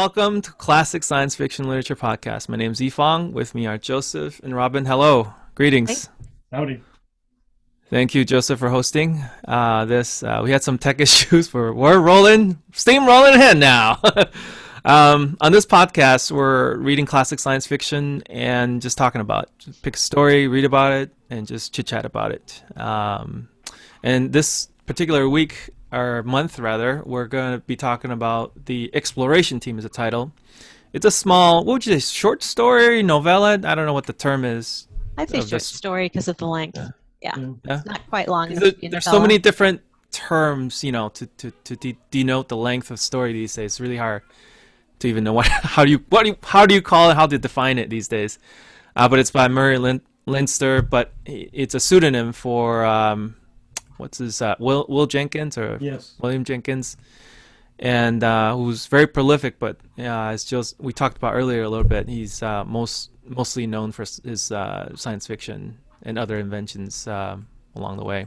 welcome to Classic Science Fiction Literature Podcast. My name is Yifeng. With me are Joseph and Robin. Hello. Hey. Greetings. Howdy. Thank you, Joseph, for hosting this. We had some tech issues. We're rolling, steam rolling ahead now. On this podcast, we're reading classic science fiction and just talking about it. Just pick a story, read about it, and just chit-chat about it. And this particular week, or month rather, we're going to be talking about the Exploration Team as a title. It's a small, what would you say, short story, novella? I don't know what the term is. I'd say Of short this, story because of the length. yeah. Yeah, Yeah. it's not quite long 'Cause enough to be a there's so many novella. different terms, to denote the length of story these days. It's really hard to even know how do you call it, how to define it these days. But it's by Leinster, but it's a pseudonym for what's his Will Jenkins or Yes. William Jenkins, and who's very prolific. But as just we talked about earlier a little bit, he's mostly known for his science fiction and other inventions along the way.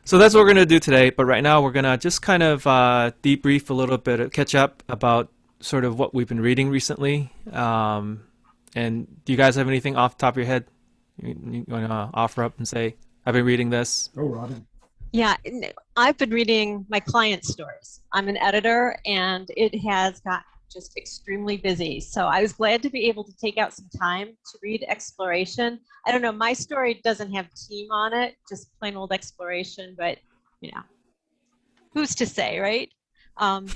So that's what we're going to do today. But right now, we're going to just kind of debrief a little bit, catch up about sort of what we've been reading recently. And do you guys have anything off the top of your head you want to offer up and say, I've been reading this? Oh, Robin. Yeah, I've been reading my client stories. I'm an editor, and it has got just extremely busy. So I was glad to be able to take out some time to read Exploration. I don't know, my story doesn't have team on it, just plain old exploration, but you know, who's to say, right? Um,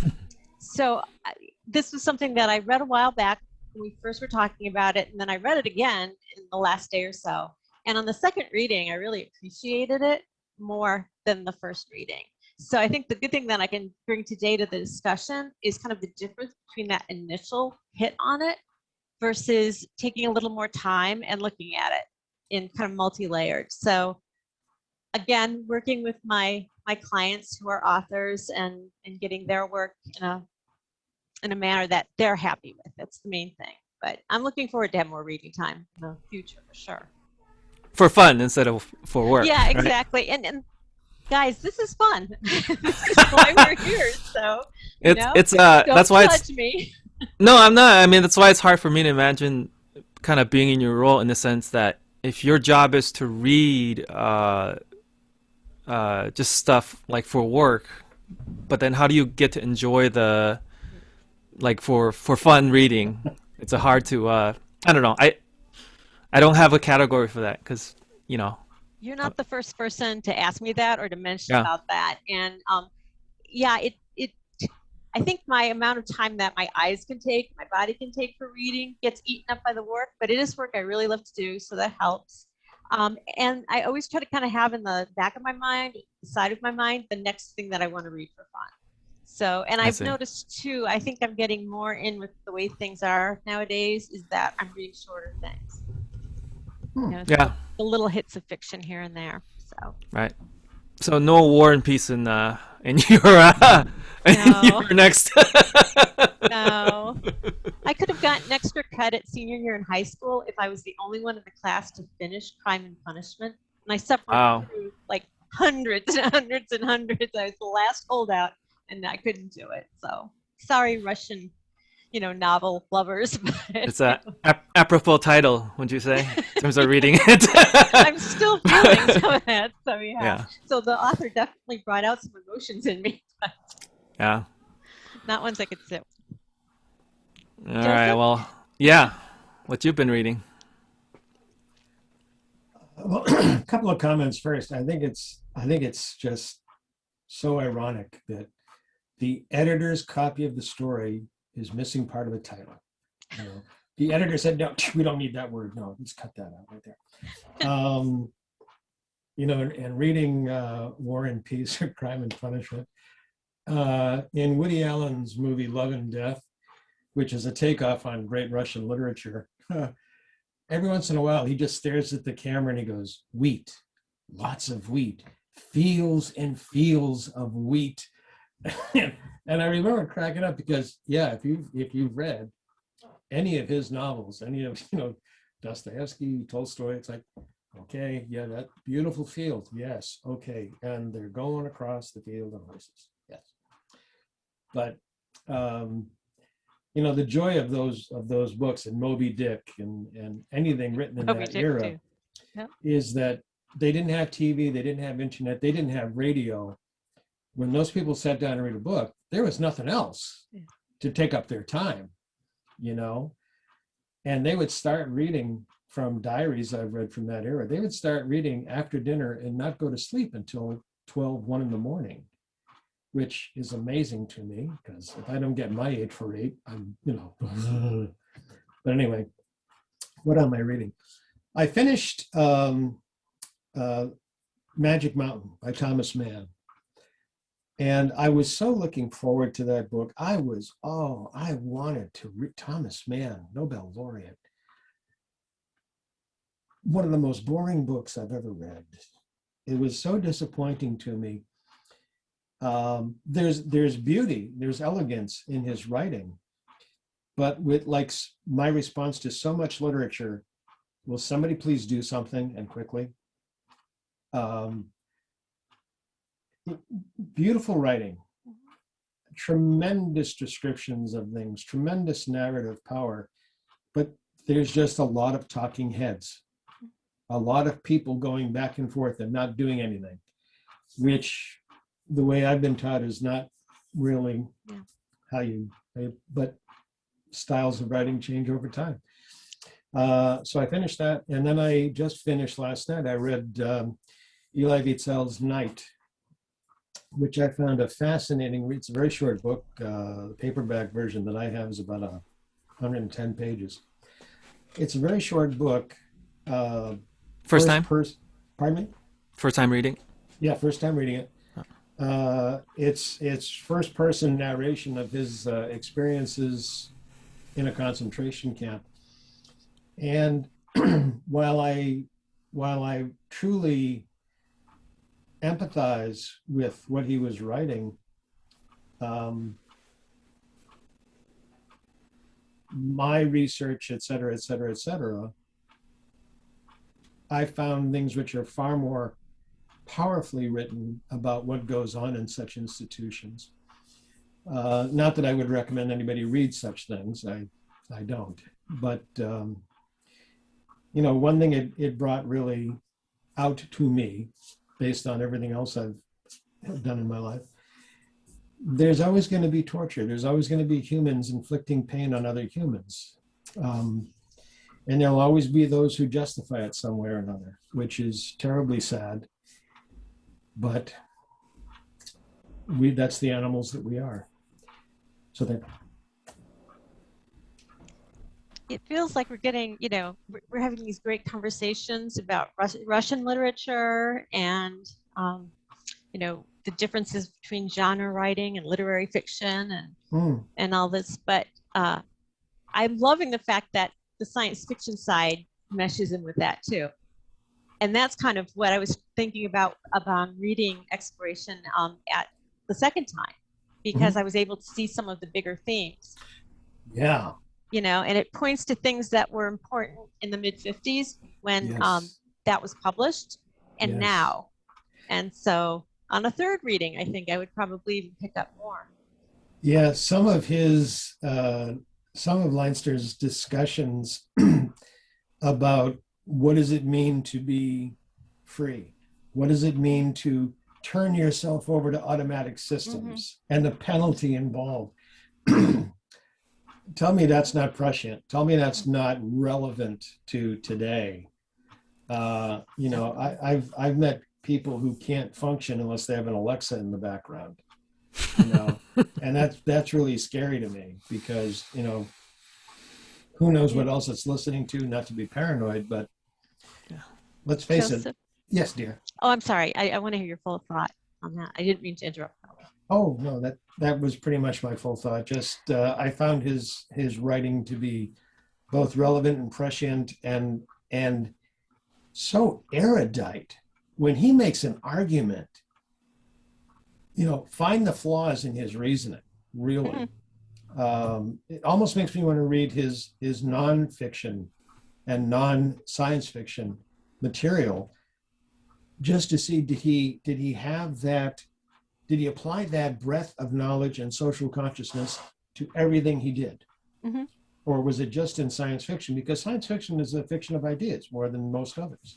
this was something that I read a while back when we first were talking about it, and then I read it again in the last day or so. And on the second reading, I really appreciated it more than the first reading. So I think the good thing that I can bring today to the discussion is kind of the difference between that initial hit on it versus taking a little more time and looking at it in kind of multi-layered. So again, working with my clients who are authors and getting their work in a manner that they're happy with. That's the main thing. But I'm looking forward to have more reading time in the future for sure. For fun instead of for work, Yeah, right? exactly. And guys, this is fun. This is why we're here. So, It's don't that's why it's judge me. no, I'm not. I mean, that's why it's hard for me to imagine kind of being in your role in the sense that if your job is to read just stuff like for work, but then how do you get to enjoy the like for fun reading? It's a hard to I don't know. I don't have a category for that because you know You're uh, not the first person to ask me that or to mention yeah. about that. And yeah, it I think my amount of time that my eyes can take, my body can take for reading gets eaten up by the work, but it is work I really love to do, so that helps. And I always try to kind of have in the back of my mind, the side of my mind, the next thing that I want to read for fun. So, and I I've see. noticed too, I think I'm getting more in with the way things are nowadays, is that I'm reading shorter things. Hmm. Yeah, The little hits of fiction here and there. So, right. So no War and Peace in your in no, your next. no. I could have gotten extra credit senior year in high school if I was the only one in the class to finish Crime and Punishment. And I suffered Wow. through like hundreds and hundreds and hundreds. I was the last holdout and I couldn't do it. So sorry, Russian, novel lovers, but It's a apropos title, would you say, in terms of reading it? I'm still feeling some of that. So yeah. Yeah, So the author definitely brought out some emotions in me, but yeah. not ones I could sit. All right. Joseph? Well, yeah. What you've been reading? Well, a couple of comments first. I think it's just so ironic that the editor's copy of the story is missing part of the title. You know, the editor said, "No, we don't need that word. No, let's cut that out right there." And reading War and Peace or Crime and Punishment in Woody Allen's movie Love and Death, which is a takeoff on great Russian literature. Every once in a while, he just stares at the camera and he goes, "Wheat, lots of wheat, fields and fields of wheat." And I remember cracking up because, yeah, if you've read any of his novels, any of Dostoevsky, Tolstoy, it's like, okay, yeah, that beautiful field, yes, okay, and they're going across the field on horses, yes. But um, you know, the joy of those books and Moby Dick and anything written in Moby that Dick, era too. Yep. is that they didn't have TV, they didn't have internet, they didn't have radio. When those people sat down to read a book, there was nothing else to take up their time, you know? And they would start reading from diaries I've read from that era. They would start reading after dinner and not go to sleep until 12, 1 in the morning, which is amazing to me because if I don't get my 8 for 8, I'm, you know. But anyway, what am I reading? I finished Magic Mountain by Thomas Mann. And I was so looking forward to that book. I wanted to read Thomas Mann, Nobel laureate. One of the most boring books I've ever read. It was so disappointing to me. There's beauty, there's elegance in his writing, but with like my response to so much literature, will somebody please do something and quickly? Beautiful writing, tremendous descriptions of things, tremendous narrative power, but there's just a lot of talking heads, a lot of people going back and forth and not doing anything, which the way I've been taught is not really how you, but styles of writing change over time. So I finished that, and then I just finished last night. I read Elie Wiesel's Night, which I found a fascinating read. It's a very short book. The paperback version that I have is about 110 pages. It's a very short book. First time? Pardon me? First time reading? Yeah, first time reading it. It's first person narration of his experiences in a concentration camp. And while I truly empathize with what he was writing, my research, et cetera, I found things which are far more powerfully written about what goes on in such institutions. Not that I would recommend anybody read such things, I don't. But, you know, one thing it brought really out to me, based on everything else I've done in my life, there's always going to be torture. There's always going to be humans inflicting pain on other humans. And there'll always be those who justify it some way or another, which is terribly sad. But that's the animals that we are. So that. It feels like we're getting, you know, we're having these great conversations about Russian literature and, you know, the differences between genre writing and literary fiction and all this. But I'm loving the fact that the science fiction side meshes in with that too. And that's kind of what I was thinking about reading Exploration at the second time, because I was able to see some of the bigger themes. Yeah. You know, and it points to things that were important in the mid-50s when that was published and now. And so on a third reading, I think I would probably even pick up more. Yeah, some of Leinster's discussions about what does it mean to be free? What does it mean to turn yourself over to automatic systems and the penalty involved? Tell me that's not prescient. Tell me that's not relevant to today. You know, I've met people who can't function unless they have an Alexa in the background. You know, and that's really scary to me because, you know, who knows what else it's listening to? Not to be paranoid, but let's face it. Yes, dear. Oh, I'm sorry. I want to hear your full thought on that. I didn't mean to interrupt. Oh no, that was pretty much my full thought. Just I found his writing to be both relevant and prescient and so erudite. When he makes an argument, you know, find the flaws in his reasoning. Really, it almost makes me want to read his nonfiction and non-science fiction material just to see did he have that. Did he apply that breadth of knowledge and social consciousness to everything he did? Mhm. Or was it just in science fiction? Because science fiction is a fiction of ideas more than most others.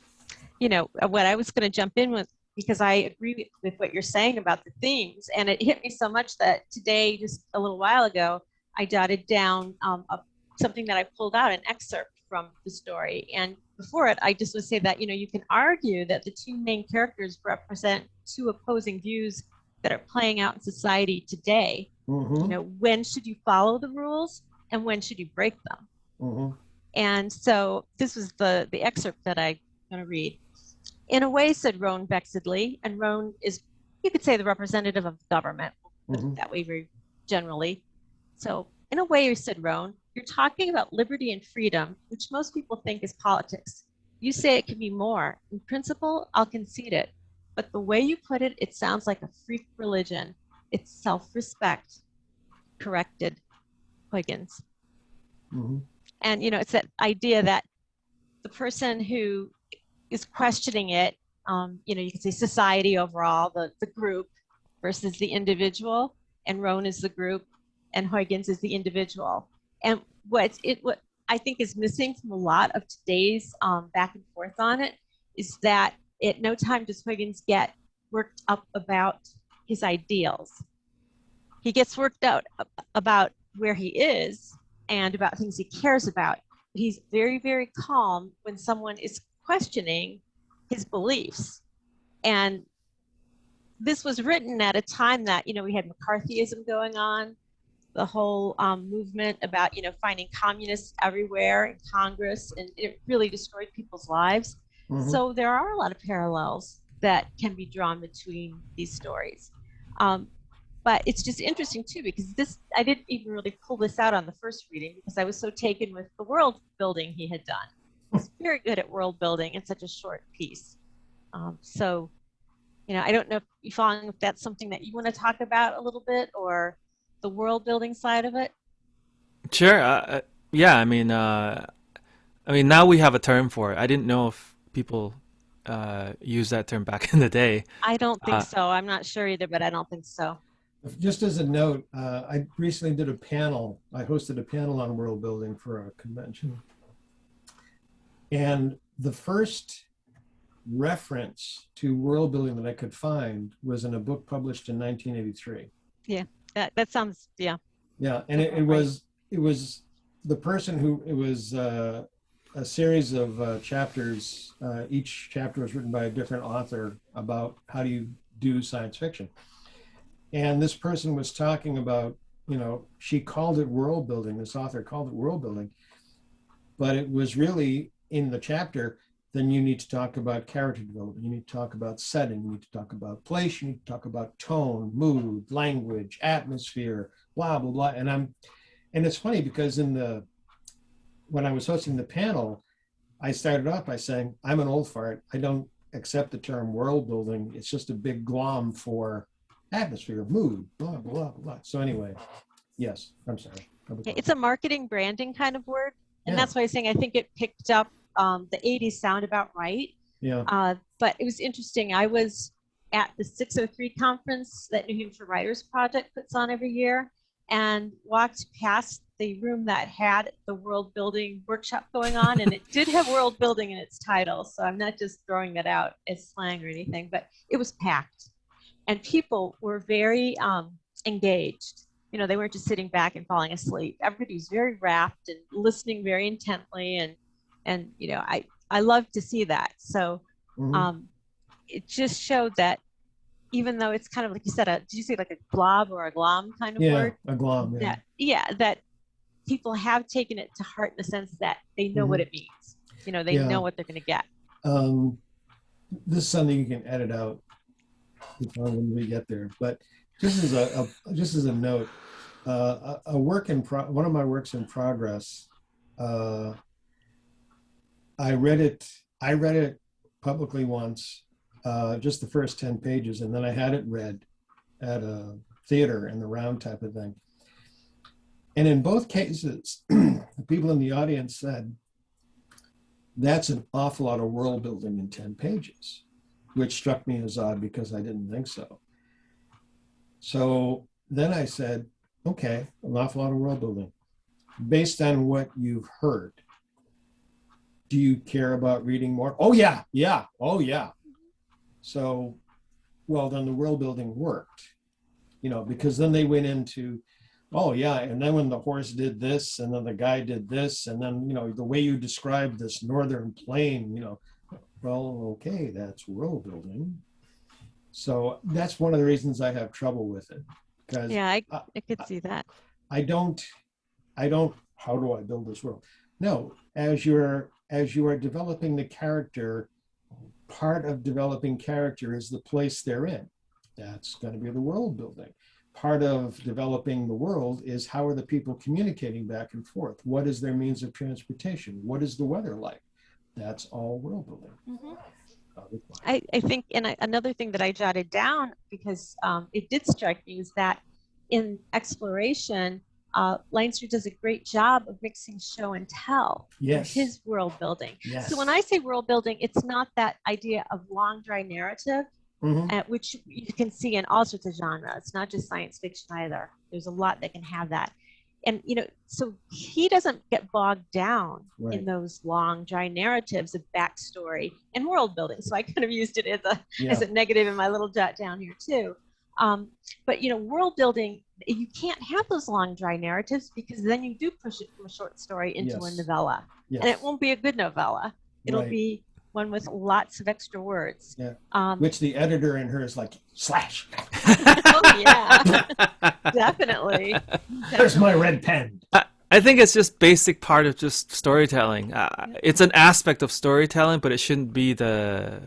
What I was going to jump in with, because I agree with what you're saying about the themes, and it hit me so much that today, just a little while ago, I jotted down something that I pulled out, an excerpt from the story. And before it, I just would say that, you can argue that the two main characters represent two opposing views that are playing out in society today. When should you follow the rules and when should you break them? And so this was the excerpt that I'm going to read. In a way, said Roan vexedly, and Roan is, you could say, the representative of the government, that way very generally. So in a way, said Roan, you're talking about liberty and freedom, which most people think is politics. You say it can be more. In principle, I'll concede it. But the way you put it, it sounds like a freak religion. It's self-respect, corrected Huygens. And, it's that idea that the person who is questioning it, you can say society overall, the group versus the individual, and Roan is the group and Huygens is the individual. And what I think is missing from a lot of today's back and forth on it is that at no time does Huygens get worked up about his ideals. He gets worked out about where he is and about things he cares about. He's very, very calm when someone is questioning his beliefs. And this was written at a time that, we had McCarthyism going on, the whole movement about, finding communists everywhere in Congress, and it really destroyed people's lives. So there are a lot of parallels that can be drawn between these stories. But it's just interesting too, because I didn't even really pull this out on the first reading because I was so taken with the world building he had done. He's very good at world building in such a short piece. So, I don't know if that's something that you want to talk about a little bit, or the world building side of it. Sure. Yeah. I mean, now we have a term for it. I didn't know if people used that term back in the day. I don't think so. I'm not sure either, but I don't think so. Just as a note, I recently did a panel. I hosted a panel on world building for a convention. And the first reference to world building that I could find was in a book published in 1983. Yeah, that sounds, yeah. Yeah, and it was the person who, it was a series of chapters. Each chapter was written by a different author about how do you do science fiction. And this person was talking about, she called it world building, this author called it world building, but it was really in the chapter, then you need to talk about character development, you need to talk about setting, you need to talk about place, you need to talk about tone, mood, language, atmosphere, blah, blah, blah. And it's funny because when I was hosting the panel, I started off by saying, I'm an old fart. I don't accept the term world building. It's just a big glom for atmosphere, mood, blah, blah, blah. So anyway, yes, I'm sorry. It's a marketing branding kind of word. And that's why I'm saying I think it picked up the 80s sound about right. Yeah. But it was interesting. I was at the 603 conference that New Hampshire Writers Project puts on every year and walked past the room that had the world building workshop going on. And it did have world building in its title. So I'm not just throwing that out as slang or anything, but it was packed. And people were very engaged. They weren't just sitting back and falling asleep. Everybody was very rapt and listening very intently. And I love to see that. So it just showed that even though it's kind of like you said, did you say like a glob or a glom kind of word? Yeah, a glom. Yeah. That people have taken it to heart in the sense that they know what it means. They know what they're going to get. This is something you can edit out when we get there, but just as a note, one of my works in progress, I read it publicly once, just the first 10 pages, and then I had it read at a theater in the round type of thing. And in both cases, the people in the audience said, that's an awful lot of world building in 10 pages, which struck me as odd because I didn't think so. So then I said, okay, an awful lot of world building. based on what you've heard, do you care about reading more? Oh yeah, yeah, oh yeah. So, well, then the world building worked, because then they went into, oh yeah, and then when the horse did this, and then the guy did this, and then the way you described this northern plain, well, okay, that's world building. So that's one of the reasons I have trouble with it, because Yeah, I could see that. I don't, how do I build this world? No, as you are developing the character, part of developing character is the place they're in. That's going to be the world building. Part of developing the world is how are the people communicating back and forth? What is their means of transportation? What is the weather like? That's all world building. Mm-hmm. I think, and another thing that I jotted down, because it did strike me, is that in exploration, Leinster does a great job of mixing show and tell. Yes. His world building. Yes. So when I say world building, it's not that idea of long, dry narrative, which you can see in all sorts of genres. It's not just science fiction either. There's a lot that can have that. And, so he doesn't get bogged down in those long, dry narratives of backstory and world building. So I kind of used it as a negative in my little jot down here too. But, world building, you can't have those long, dry narratives, because then you do push it from a short story into a novella. Yes. And it won't be a good novella. It'll be one with lots of extra words. Yeah. Which the editor in her is like, slash. Oh, yeah. Definitely. There's my red pen. I think it's just basic part of just storytelling. It's an aspect of storytelling, but it shouldn't be the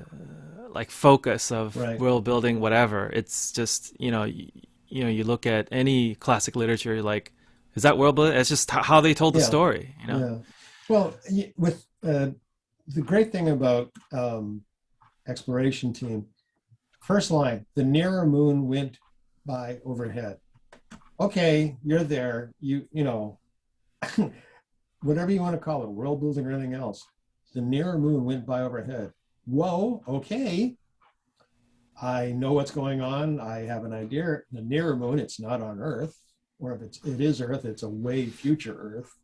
focus of world building, whatever. It's just, you look at any classic literature, you're like, is that world building? It's just how they told the story, Yeah. Well, with the great thing about exploration team, first line, the nearer moon went by overhead. Okay, you're there. You whatever you want to call it, world building or anything else. The nearer moon went by overhead. Whoa, okay. I know what's going on. I have an idea. The nearer moon, it's not on Earth, or if it is Earth, it's a way future Earth.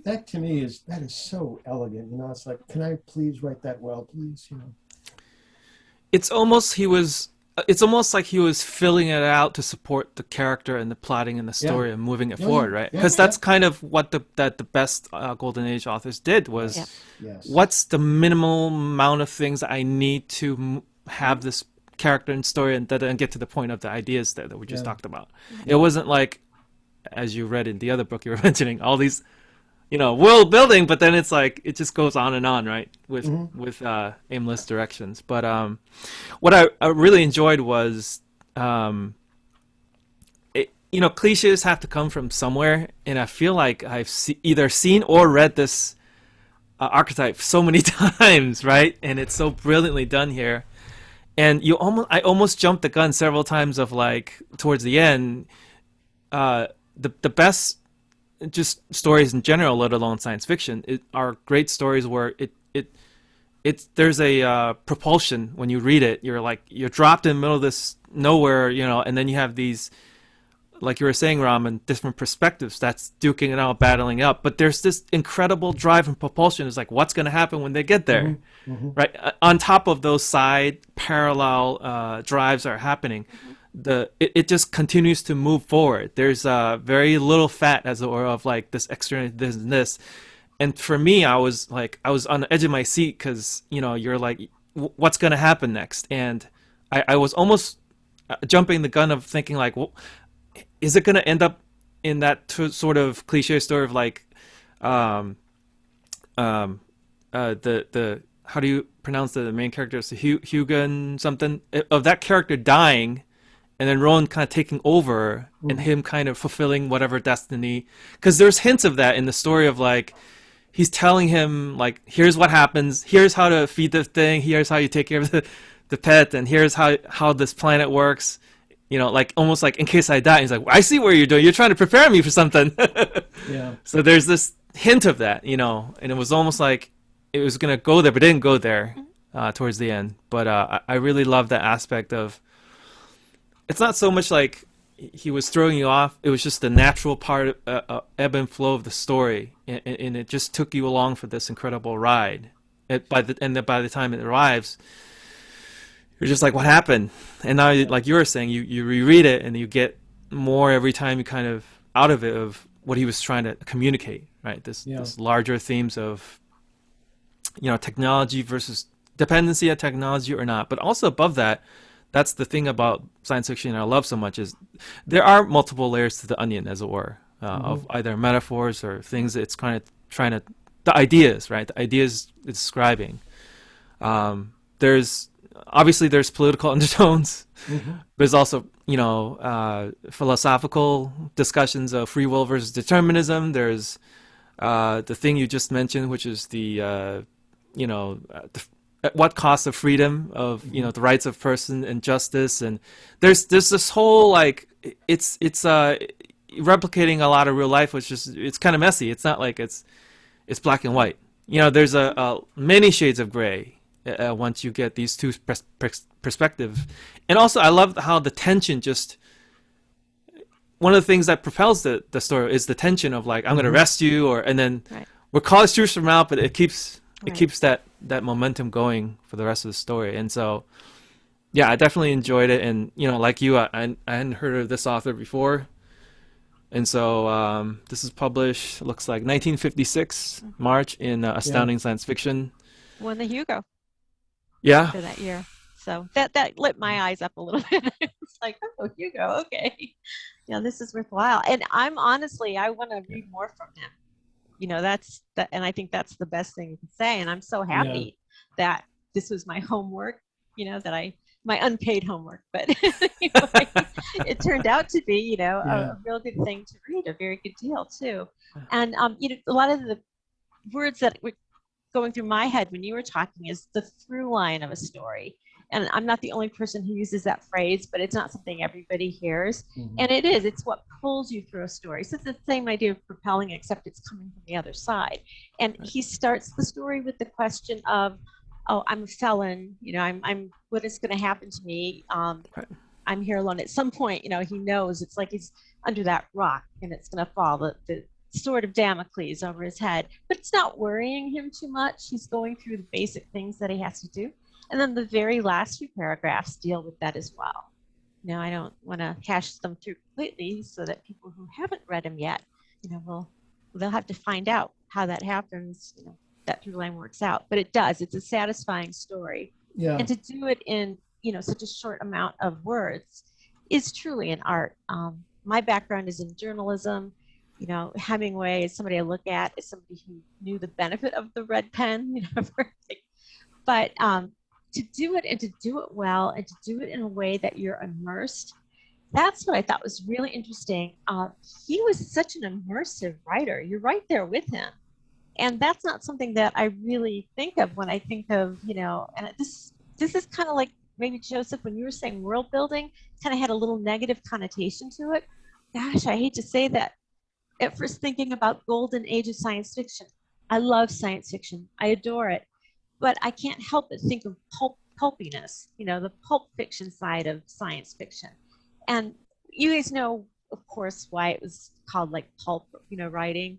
That to me is so elegant. It's like, can I please write that well, please? It's almost like he was filling it out to support the character and the plotting and the story and moving it forward, right? Because that's kind of what the best Golden Age authors did was, what's the minimal amount of things I need to have this character and story and then get to the point of the ideas that we just talked about. It wasn't like, as you read in the other book you were mentioning, all these world building, but then it's like it just goes on and on, right? With aimless directions. But what I really enjoyed was, cliches have to come from somewhere, and I feel like I've either seen or read this archetype so many times, right? And it's so brilliantly done here. And I almost jumped the gun several times of towards the end, the best just stories in general, let alone science fiction, are great stories where there's a propulsion when you read it. You're dropped in the middle of this nowhere, and then you have these, like you were saying, Raman, different perspectives that's duking it out, battling up. But there's this incredible drive and propulsion. It's like, what's going to happen when they get there, right? On top of those side parallel drives are happening. It just continues to move forward. There's very little fat, as it were, of this extra this and this. And for me, I was on the edge of my seat because you're like, what's going to happen next? And I was almost jumping the gun of thinking well, is it going to end up in that sort of cliche story of the how do you pronounce the main character? It's Hugan something, of that character dying, and then Rowan kind of taking over and him kind of fulfilling whatever destiny. Because there's hints of that in the story of he's telling him here's what happens, here's how to feed the thing, here's how you take care of the pet, and here's how this planet works. Almost in case I die. He's like, I see what you're doing. You're trying to prepare me for something. Yeah. So there's this hint of that, and it was almost like it was going to go there, but it didn't go there towards the end. But I really love that aspect of, it's not so much he was throwing you off. It was just the natural part, ebb and flow of the story, and it just took you along for this incredible ride. By the time it arrives, you're just like, what happened? And now, like you were saying, you reread it and you get more every time you kind of out of it of what he was trying to communicate, right? This larger themes of, technology versus dependency of technology or not. But also above that, that's the thing about science fiction I love so much is there are multiple layers to the onion, as it were, of either metaphors or things it's kind of trying to, the ideas, right? The ideas it's describing. There's political undertones. There's also, philosophical discussions of free will versus determinism. There's the thing you just mentioned, which is at what cost of freedom of the rights of person and justice, and there's this whole it's replicating a lot of real life, which is it's kind of messy. It's not like it's black and white. There's a many shades of gray once you get these two perspectives. And also I love how the tension one of the things that propels the story is the tension of I'm going to arrest you, and then we're college students from out, but it keeps that momentum going for the rest of the story. And so, I definitely enjoyed it. And, like you, I hadn't heard of this author before. And so this is published, looks like 1956, March, in Astounding Science Fiction. Won the Hugo. Yeah. For that year. So that lit my eyes up a little bit. It's like, oh, Hugo, okay. This is worthwhile. And I want to read more from him. And I think that's the best thing you can say. And I'm so happy that this was my homework, my unpaid homework, but it turned out to be, a real good thing to read, a very good deal too. And, a lot of the words that were going through my head when you were talking is the through line of a story. And I'm not the only person who uses that phrase, but it's not something everybody hears. And it's what pulls you through a story. So it's the same idea of propelling, except it's coming from the other side. And he starts the story with the question of, oh, I'm a felon, I'm what is going to happen to me? I'm here alone. At some point, he knows it's like he's under that rock and it's going to fall, the sword of Damocles over his head. But it's not worrying him too much. He's going through the basic things that he has to do. And then the very last few paragraphs deal with that as well. I don't want to hash them through completely so that people who haven't read them yet, they'll have to find out how that happens, that through line works out. But it does. It's a satisfying story. Yeah. And to do it in, such a short amount of words is truly an art. My background is in journalism. Hemingway is somebody I look at as somebody who knew the benefit of the red pen, but to do it and to do it well and to do it in a way that you're immersed, that's what I thought was really interesting. He was such an immersive writer. You're right there with him. And that's not something that I really think of when I think of, and this is kind of like maybe Joseph, when you were saying world building, kind of had a little negative connotation to it. Gosh, I hate to say that. At first thinking about golden age of science fiction. I love science fiction. I adore it. But I can't help but think of pulpiness, the pulp fiction side of science fiction. And you guys know, of course, why it was called pulp, writing,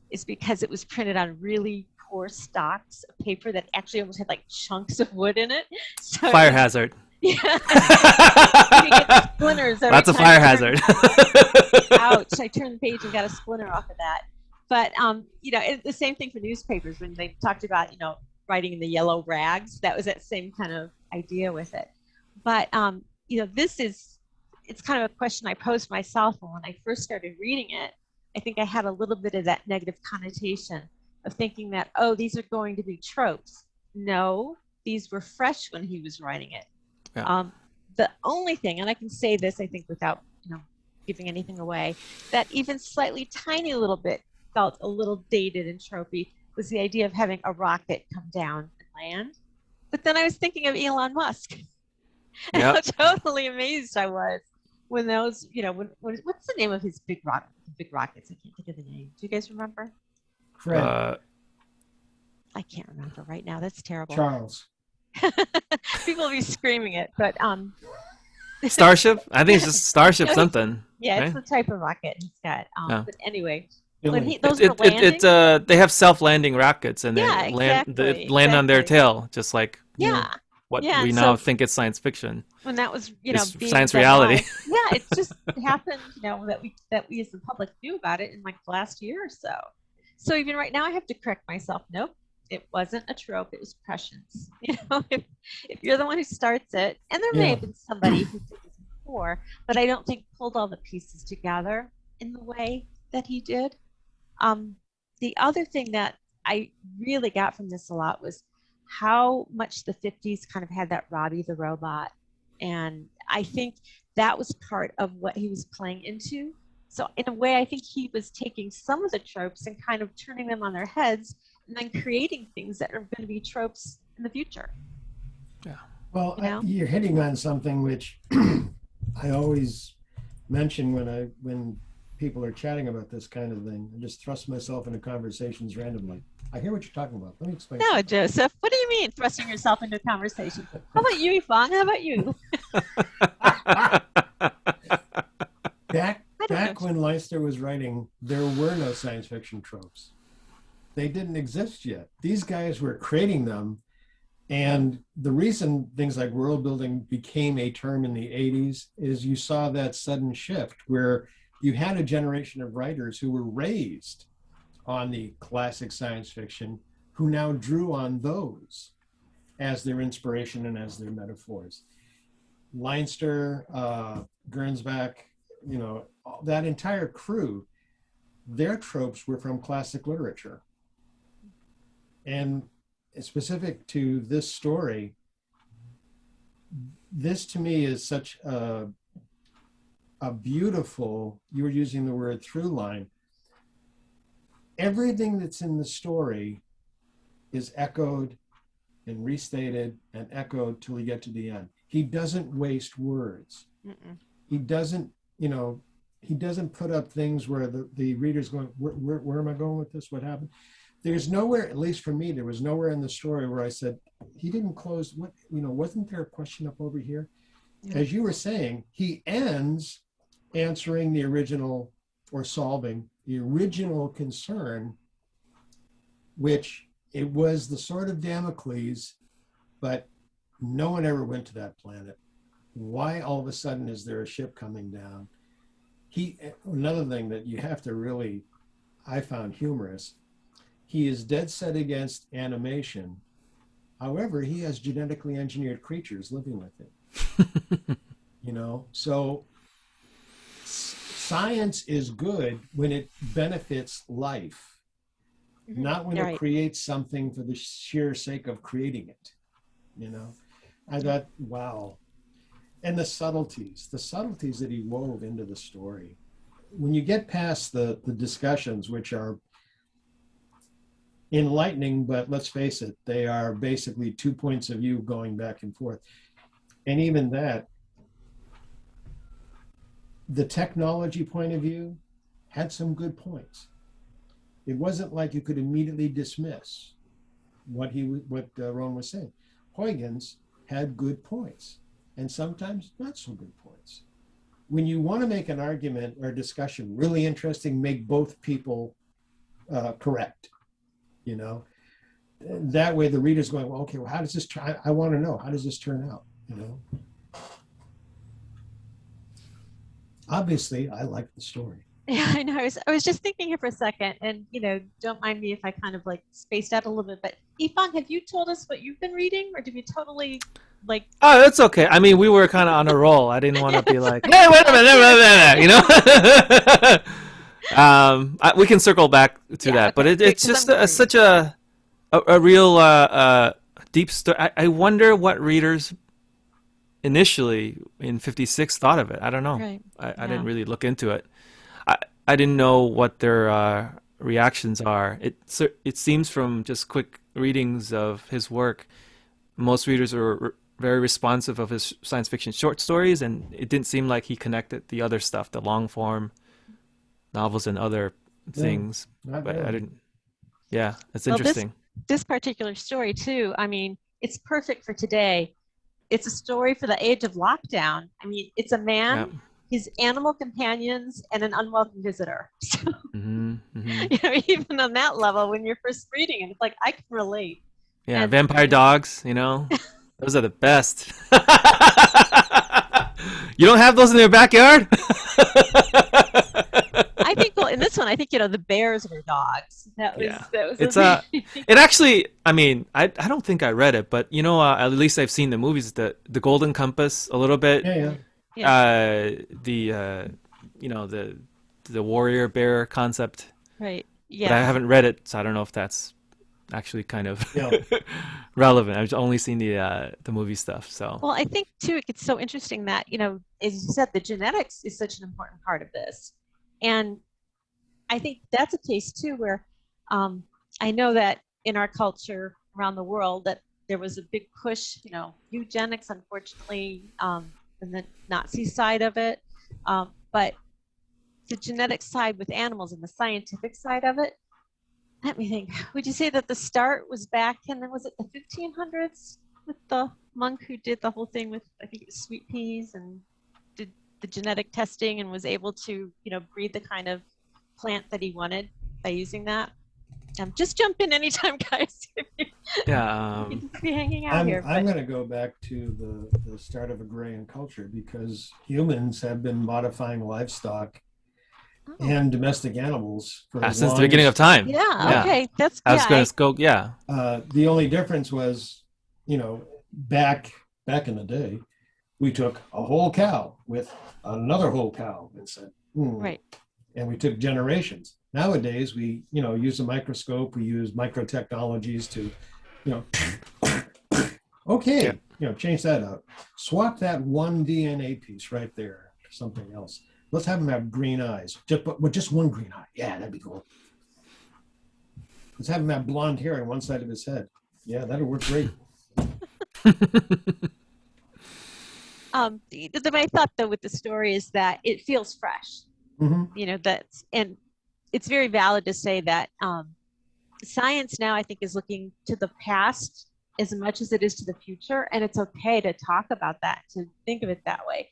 is because it was printed on really poor stocks of paper that actually almost had chunks of wood in it. So fire hazard. Yeah. You get splinters every That's a time fire hazard. Ouch, I turned the page and got a splinter off of that. But, it's the same thing for newspapers when they talked about, writing in the yellow rags. That was that same kind of idea with it. But, it's kind of a question I posed myself when I first started reading it. I think I had a little bit of that negative connotation of thinking that, oh, these are going to be tropes. No, these were fresh when he was writing it. Yeah. The only thing, and I can say this, I think, without, giving anything away, that even slightly tiny little bit felt a little dated and tropey was the idea of having a rocket come down and land. But then I was thinking of Elon Musk. And how totally amazed I was when those, what's the name of his big rockets? I can't think of the name. Do you guys remember? Fred. I can't remember right now. That's terrible. Charles. People will be screaming it, but Starship? I think it's just Starship No, something, yeah, it's right? the type of rocket he's got. Yeah. But anyway, when Billy. those were landing, They have self-landing rockets and yeah, they exactly, land on their exactly. tail, just like Yeah. Yeah, what yeah. we And now so think is science fiction. when that was, It's being science done reality. live, yeah, it's just happened, that we as the public knew about it in like the last year or so. So even right now, I have to correct myself. Nope, it wasn't a trope. It was prescience. If you're the one who starts it, and there may Yeah. have been somebody who did this before, but I don't think pulled all the pieces together in the way that he did. The other thing that I really got from this a lot was how much the 50s kind of had that Robbie the robot. And I think that was part of what he was playing into. So in a way, I think he was taking some of the tropes and kind of turning them on their heads and then creating things that are going to be tropes in the future. Yeah. Well, You know? you're hitting on something which I always mention when people are chatting about this kind of thing. I just thrust myself into conversations randomly. I hear what you're talking about. Let me explain. No, Joseph, what do you mean thrusting yourself into a conversation? How about you, Yifeng? How about you? Back when Leinster was writing, there were no science fiction tropes. They didn't exist yet. These guys were creating them. And the reason things like world building became a term in the 80s is you saw that sudden shift where you had a generation of writers who were raised on the classic science fiction who now drew on those as their inspiration and as their metaphors. Leinster, Gernsback, that entire crew, their tropes were from classic literature. And specific to this story, this to me is such a beautiful, you were using the word through line. Everything that's in the story is echoed and restated and echoed till we get to the end. He doesn't waste words. Mm-mm. He doesn't, he doesn't put up things where the reader's going, where am I going with this? What happened? There's nowhere, at least for me, there was nowhere in the story where I said, he didn't close, wasn't there a question up over here? Yeah. As you were saying, he ends answering the original or solving the original concern, which it was the sword of Damocles, but no one ever went to that planet. Why all of a sudden is there a ship coming down? Another thing that you have to really, I found humorous, he is dead set against animation. However, he has genetically engineered creatures living with him. So science is good when it benefits life, not when it creates something for the sheer sake of creating it. I thought, wow. And the subtleties that he wove into the story. When you get past the discussions, which are enlightening, but let's face it, they are basically 2 points of view going back and forth. And even that, the technology point of view had some good points. It wasn't like you could immediately dismiss what Ron was saying. Huygens had good points and sometimes not so good points. When you want to make an argument or discussion really interesting, make both people correct. That way the reader's going, well, okay, well, how does this turn? I want to know, how does this turn out? Obviously, I like the story. Yeah, I know. I was just thinking here for a second, and don't mind me if I kind of like spaced out a little bit. But Yifeng, have you told us what you've been reading, or did we totally like? Oh, it's okay. I mean, we were kind of on a roll. I didn't want to be like, hey, wait a minute, we can circle back to that, but it's just such a real deep story. I wonder what readers initially in 56 thought of it. I don't know. Right. I didn't really look into it. I didn't know what their reactions are. It seems from just quick readings of his work, most readers are very responsive of his science fiction short stories, and it didn't seem like he connected the other stuff, the long form novels and other things. But really. I didn't. Yeah, it's interesting. This particular story too, I mean, it's perfect for today. it's a story for the age of lockdown. I mean, it's a man, Yeah. his animal companions, and an unwelcome visitor. So, Mm-hmm. even on that level, when you're first reading it, it's like I can relate. Yeah, And vampire dogs, those are the best. You don't have those in your backyard? I think, well, in this one, I think the bears were dogs. Yeah. That was It's amazing. it actually, I mean, I don't think I read it, but at least I've seen the movies, the Golden Compass a little bit. Yeah. Yeah. The warrior bear concept, Right. but I Yeah. haven't read it, so I don't know if that's actually kind of Yeah. relevant. I've only seen the movie stuff, so. Well, I think too, it's so interesting that, as you said, the genetics is such an important part of this. And I think that's a case too where I know that in our culture around the world that there was a big push, eugenics, unfortunately, and the Nazi side of it. But the genetic side with animals and the scientific side of it, let me think. Would you say that the start was back in, was it the 1500s with the monk who did the whole thing with, I think it was sweet peas and did the genetic testing and was able to, breed the kind of plant that he wanted by using that? Just jump in anytime, guys. Yeah. You can just be hanging out here. I'm going to go back to the start of agrarian culture because humans have been modifying livestock and domestic animals for since the beginning of time. Yeah. Okay. That's. I was going to go. Yeah. The only difference was, back in the day, we took a whole cow with another whole cow and said, right. And we took generations. Nowadays, we use a microscope. We use micro technologies to, okay, change that out. Swap that one DNA piece right there for something else. Let's have him have green eyes, just one green eye. Yeah, that'd be cool. Let's have him have blonde hair on one side of his head. Yeah, that'll work great. My thought though with the story is that it feels fresh. Mm-hmm. And it's very valid to say that science now I think is looking to the past as much as it is to the future, and it's okay to talk about that, to think of it that way.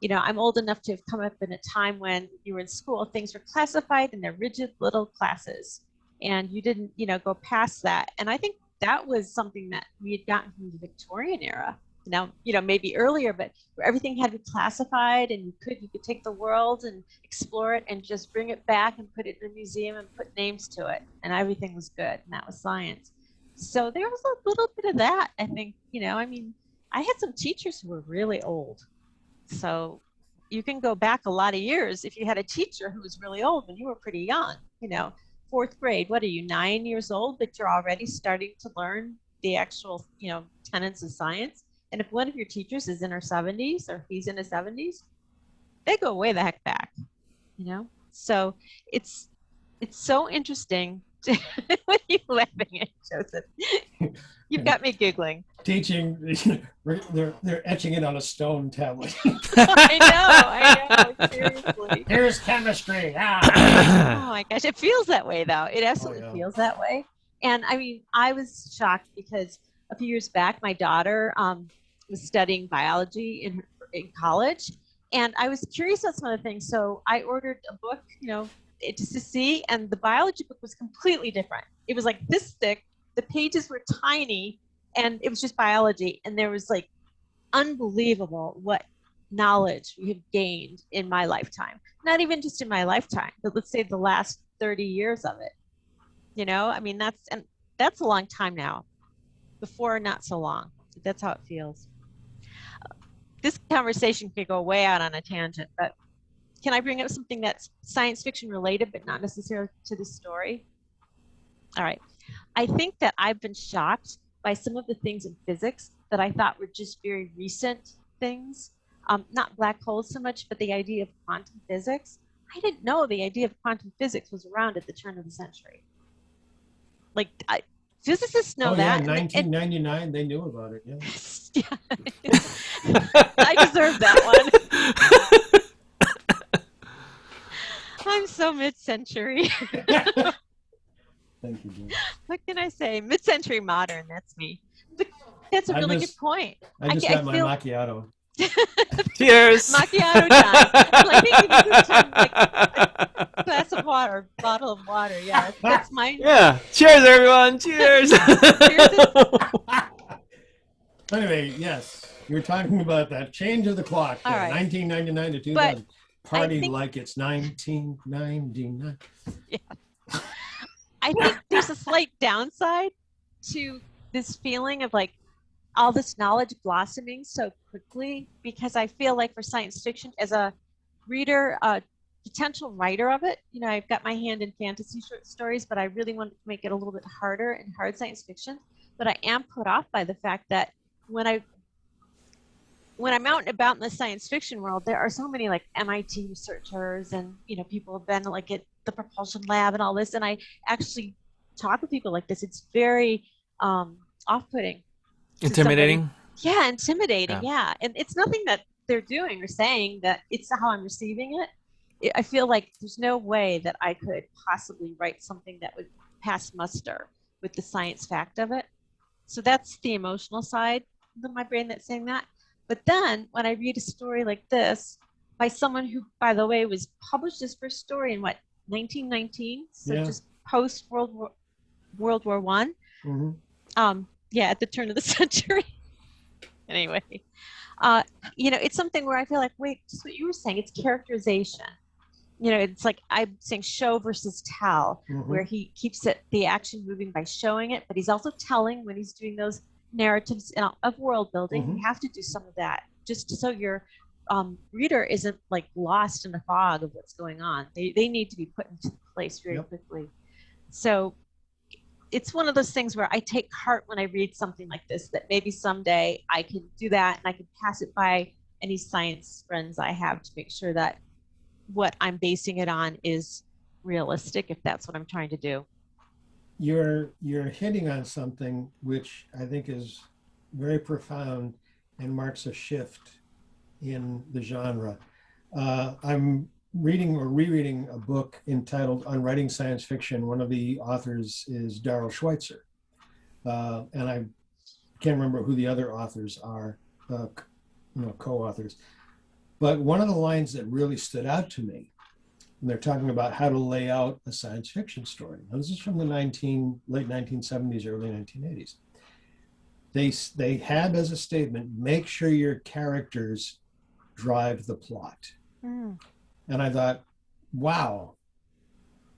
I'm old enough to have come up in a time when you were in school, things were classified in their rigid little classes, and you didn't, go past that. And I think that was something that we had gotten from the Victorian era. Now, maybe earlier, but where everything had to be classified, and you could take the world and explore it and just bring it back and put it in a museum and put names to it, and everything was good, and that was science. So there was a little bit of that, I think. I had some teachers who were really old. So you can go back a lot of years if you had a teacher who was really old when you were pretty young, fourth grade. What are you, 9 years old, but you're already starting to learn the actual, tenets of science? And if one of your teachers is in her 70s or he's in his 70s, they go way the heck back, So it's so interesting. What are you laughing at, Joseph? You've got me giggling. Teaching, they're etching it on a stone tablet. I know, seriously. Here's chemistry. Oh my gosh, it feels that way though. It absolutely feels that way. And I was shocked because a few years back, my daughter was studying biology in college, and I was curious about some of the things. So I ordered a book, just to see, and the biology book was completely different. It was like this thick, the pages were tiny, and it was just biology. And there was like unbelievable what knowledge we have gained in my lifetime. Not even just in my lifetime, but let's say the last 30 years of it. That's a long time now. Before, not so long. That's how it feels. This conversation could go way out on a tangent, but can I bring up something that's science fiction related, but not necessarily to the story? All right. I think that I've been shocked by some of the things in physics that I thought were just very recent things. Not black holes so much, but the idea of quantum physics. I didn't know the idea of quantum physics was around at the turn of the century. Physicists know that. Yeah, 1999, they knew about it. Yeah. I deserve that one. I'm so mid-century. Thank you, Jim. What can I say? Mid-century modern, that's me. That's a I really just- good point. I just I got my feel- macchiato. Cheers. Macchiato time. Well, I think you need to turn like a glass of water, bottle of water. Yeah, that's mine. Yeah. Cheers, everyone. Cheers. Anyway, yes, you're talking about that change of the clock, All there, right. 1999 to But 2000. Party think- like it's 1999. I think there's a slight downside to this feeling of like all this knowledge blossoming so quickly, because I feel like for science fiction, as a reader, potential writer of it, you know, I've got my hand in fantasy short stories, but I really want to make it a little bit harder in hard science fiction. But I am put off by the fact that when I'm out and about in the science fiction world, there are so many like MIT researchers and, you know, people have been like at the propulsion lab and all this. And I actually talk with people like this. It's very off-putting. to Intimidating. somebody. Yeah, intimidating. Yeah. And it's nothing that they're doing or saying, that it's how I'm receiving it. I feel like there's no way that I could possibly write something that would pass muster with the science fact of it. So that's the emotional side of my brain that's saying that. But then when I read a story like this by someone who, by the way, was published his first story in what, 1919? So Yeah. just post World War One. Mhm. Yeah, at the turn of the century. Anyway, you know, it's something where I feel like, wait, just what you were saying, it's characterization. You know, it's like I'm saying show versus tell, Mhm. where he keeps the action moving by showing it, but he's also telling when he's doing those narratives of world building. Mhm. You have to do some of that just so your reader isn't like lost in the fog of what's going on. They need to be put into place very Yep. quickly. So it's one of those things where I take heart when I read something like this, that maybe someday I can do that and I can pass it by any science friends I have to make sure that what I'm basing it on is realistic, if that's what I'm trying to do. You're hitting on something which I think is very profound and marks a shift in the genre. I'm reading or rereading a book entitled On Writing Science Fiction. One of the authors is Darrell Schweitzer. And I can't remember who the other authors are, co-authors. But one of the lines that really stood out to me, and they're talking about how to lay out a science fiction story. Now, this is from the late 1970s, early 1980s. They had as a statement, make sure your characters drive the plot. And I thought, wow,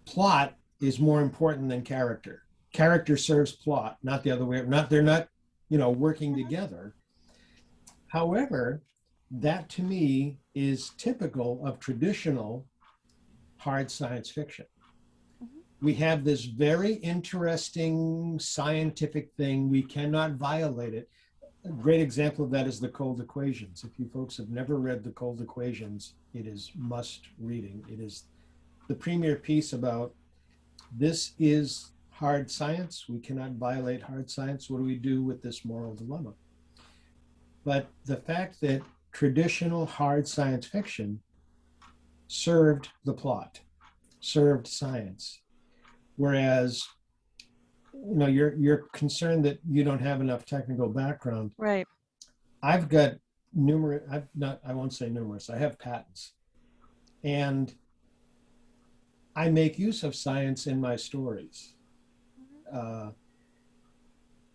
plot is more important than character. Character serves plot, not the other way. They're not, working together. However, that to me is typical of traditional hard science fiction. We have this very interesting scientific thing. We cannot violate it. A great example of that is the Cold Equations. If you folks have never read the Cold Equations, it is must reading. It is the premier piece about this is hard science. We cannot violate hard science. What do we do with this moral dilemma? But the fact that traditional hard science fiction served the plot, served science, whereas you're concerned that you don't have enough technical background. Right. I've got I won't say numerous, I have patents. And I make use of science in my stories.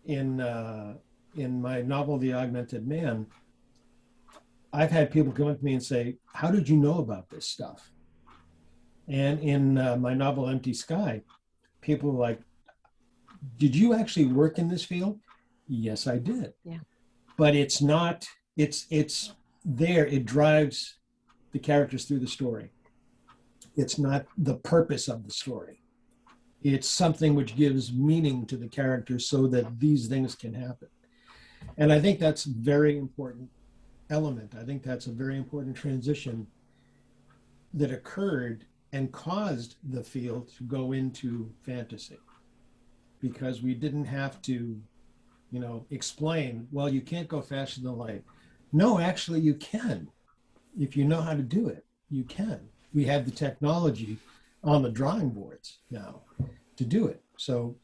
In my novel, The Augmented Man, I've had people come up to me and say, how did you know about this stuff? And in my novel, Empty Sky, people are like, did you actually work in this field? Yes, I did. Yeah. But it's not, it's there, it drives the characters through the story. It's not the purpose of the story. It's something which gives meaning to the characters so that these things can happen. And I think that's a very important element. I think that's a very important transition that occurred and caused the field to go into fantasy, because we didn't have to, explain, well, you can't go faster than light. No, actually you can. If you know how to do it, you can. We have the technology on the drawing boards now to do it. So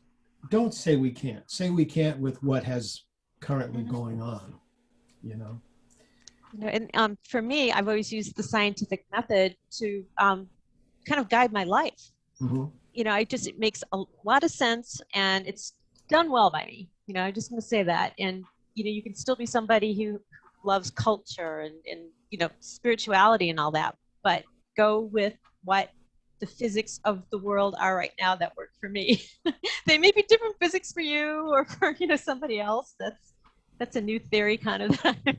don't say we can't. Say we can't with what has currently going on, you know? You know, and for me, I've always used the scientific method to kind of guide my life. Mm-hmm. You know, it makes a lot of sense, and it's done well by me. You know, I'm just going to say that. And you know, you can still be somebody who loves culture and you know, spirituality and all that, but go with what the physics of the world are right now that work for me. They may be different physics for you or for, you know, somebody else. That's a new theory kind of that I'm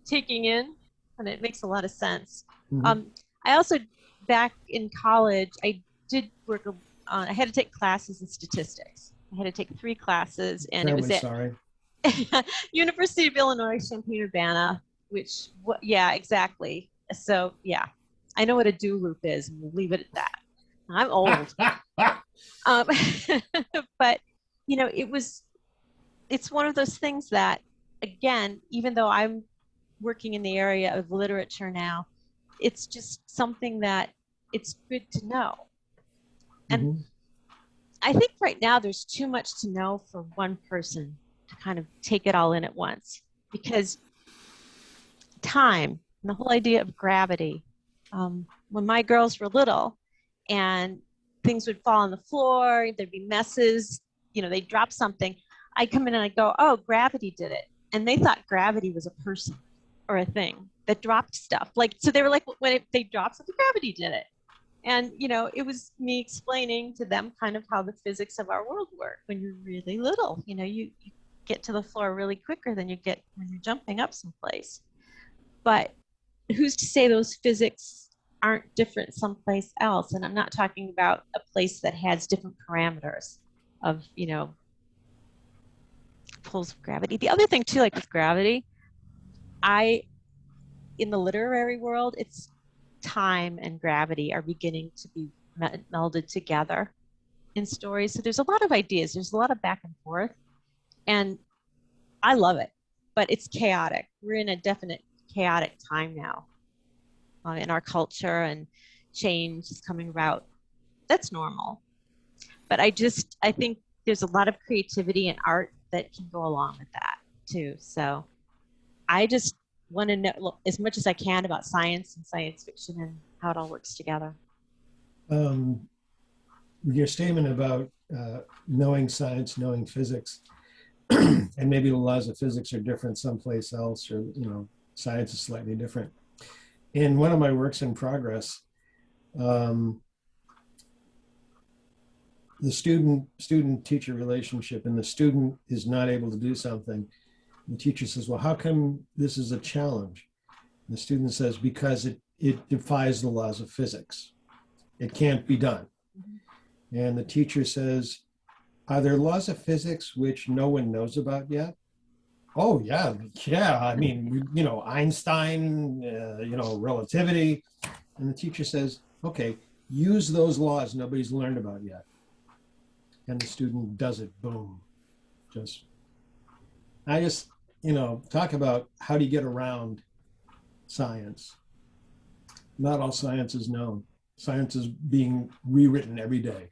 taking in, and it makes a lot of sense. Mm-hmm. I also, back in college, I did work on, I had to take classes in statistics. I had to take 3 classes, and it was at Sorry. University of Illinois, Champaign-Urbana, which, yeah, exactly. So, yeah, I know what a do loop is, and we'll leave it at that. I'm old. um, but, you know, it's one of those things that, again, even though I'm working in the area of literature now, it's just something that it's good to know. And Mm-hmm. I think right now there's too much to know for one person to kind of take it all in at once, because time and the whole idea of gravity, when my girls were little and things would fall on the floor, there'd be messes, you know, they'd drop something, I'd come in and I'd go, oh, gravity did it. And they thought gravity was a person or a thing that dropped stuff. Like, so they were like, when they dropped something, gravity did it. And, you know, it was me explaining to them kind of how the physics of our world work when you're really little. You know, you get to the floor really quicker than you get when you're jumping up someplace. But who's to say those physics aren't different someplace else? And I'm not talking about a place that has different parameters of, you know, pulls of gravity. The other thing too, like with gravity, in the literary world, it's time and gravity are beginning to be melded together in stories. So there's a lot of ideas, there's a lot of back and forth, and I love it, but it's chaotic. We're in a definite chaotic time now in our culture, and change is coming about. That's normal. But I think there's a lot of creativity and art that can go along with that too. So I just want to know as much as I can about science and science fiction and how it all works together. Your statement about knowing science, knowing physics, and maybe the laws of physics are different someplace else, or, you know, science is slightly different. In one of my works in progress, the student-teacher relationship, and the student is not able to do something. The teacher says, well, how come this is a challenge? And the student says, because it defies the laws of physics. It can't be done. Mm-hmm. And the teacher says, are there laws of physics which no one knows about yet? Oh, yeah. I mean, you know, Einstein, you know, relativity. And the teacher says, okay, use those laws nobody's learned about yet. And the student does it. Boom. You know, talk about how do you get around science. Not all science is known. Science is being rewritten every day.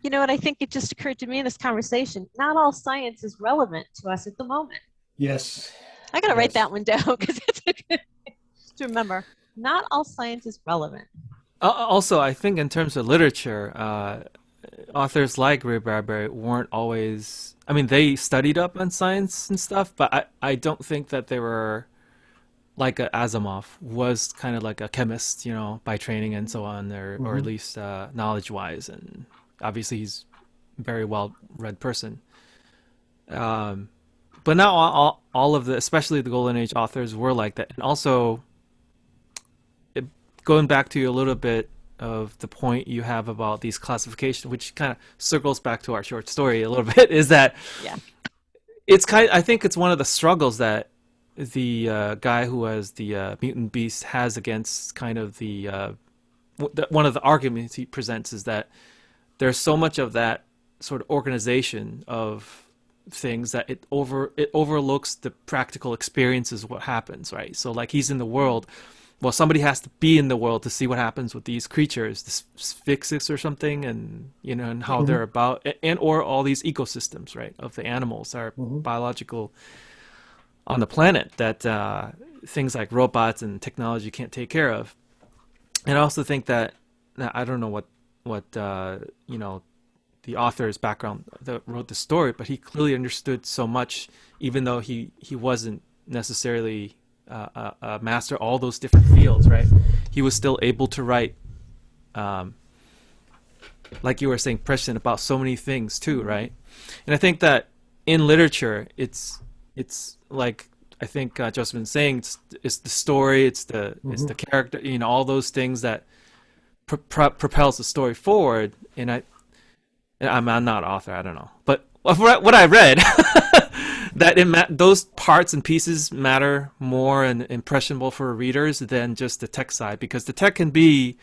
You know what, I think it just occurred to me in this conversation, not all science is relevant to us at the moment. Yes. I got to write that one down, because it's a good thing to remember. Not all science is relevant. Also, I think in terms of literature, authors like Ray Bradbury weren't always, I mean, they studied up on science and stuff, but I don't think that they were like Asimov was kind of like a chemist, you know, by training and so on, or at least knowledge-wise, and obviously he's a very well-read person. But not all of the, especially the Golden Age authors, were like that. And also, going back to a little bit of the point you have about these classifications, which kind of circles back to our short story a little bit, is that it's I think it's one of the struggles that the guy who has the mutant beast has against kind of one of the arguments he presents is that there's so much of that sort of organization of things that it overlooks the practical experiences of what happens, right? So like he's in the world, well, somebody has to be in the world to see what happens with these creatures, the sphinxes or something, and you know, and how they're about, and or all these ecosystems, right, of the animals, our biological on the planet that things like robots and technology can't take care of. And I also think that, now, I don't know what the author's background that wrote the story, but he clearly understood so much, even though he wasn't necessarily a master of all those different fields, right? He was still able to write, like you were saying, prescient about so many things too, right? And I think that in literature, it's like, I think Joseph's been saying, it's the story, it's the character, all those things that propels the story forward. And I'm not an author, I don't know, but what I read, that those parts and pieces matter more and impressionable for readers than just the tech side, because the tech can be,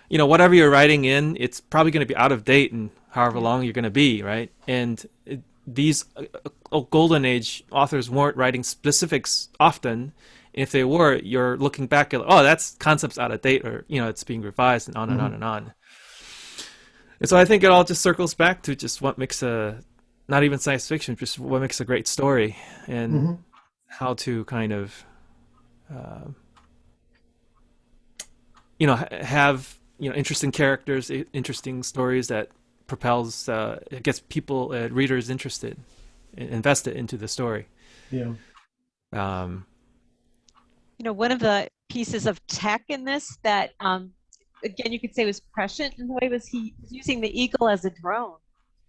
whatever you're writing in, it's probably going to be out of date and however long you're going to be, right? And these golden age authors weren't writing specifics often. If they were, you're looking back at, oh, that's concept's out of date, or it's being revised, and on and on and on. And so I think it all just circles back to just what makes not even science fiction, just what makes a great story, and how to kind of have interesting characters, interesting stories that propels, it gets people, readers interested, invested into the story. Yeah. One of the pieces of tech in this that, again, you could say was prescient in the way was he was using the eagle as a drone.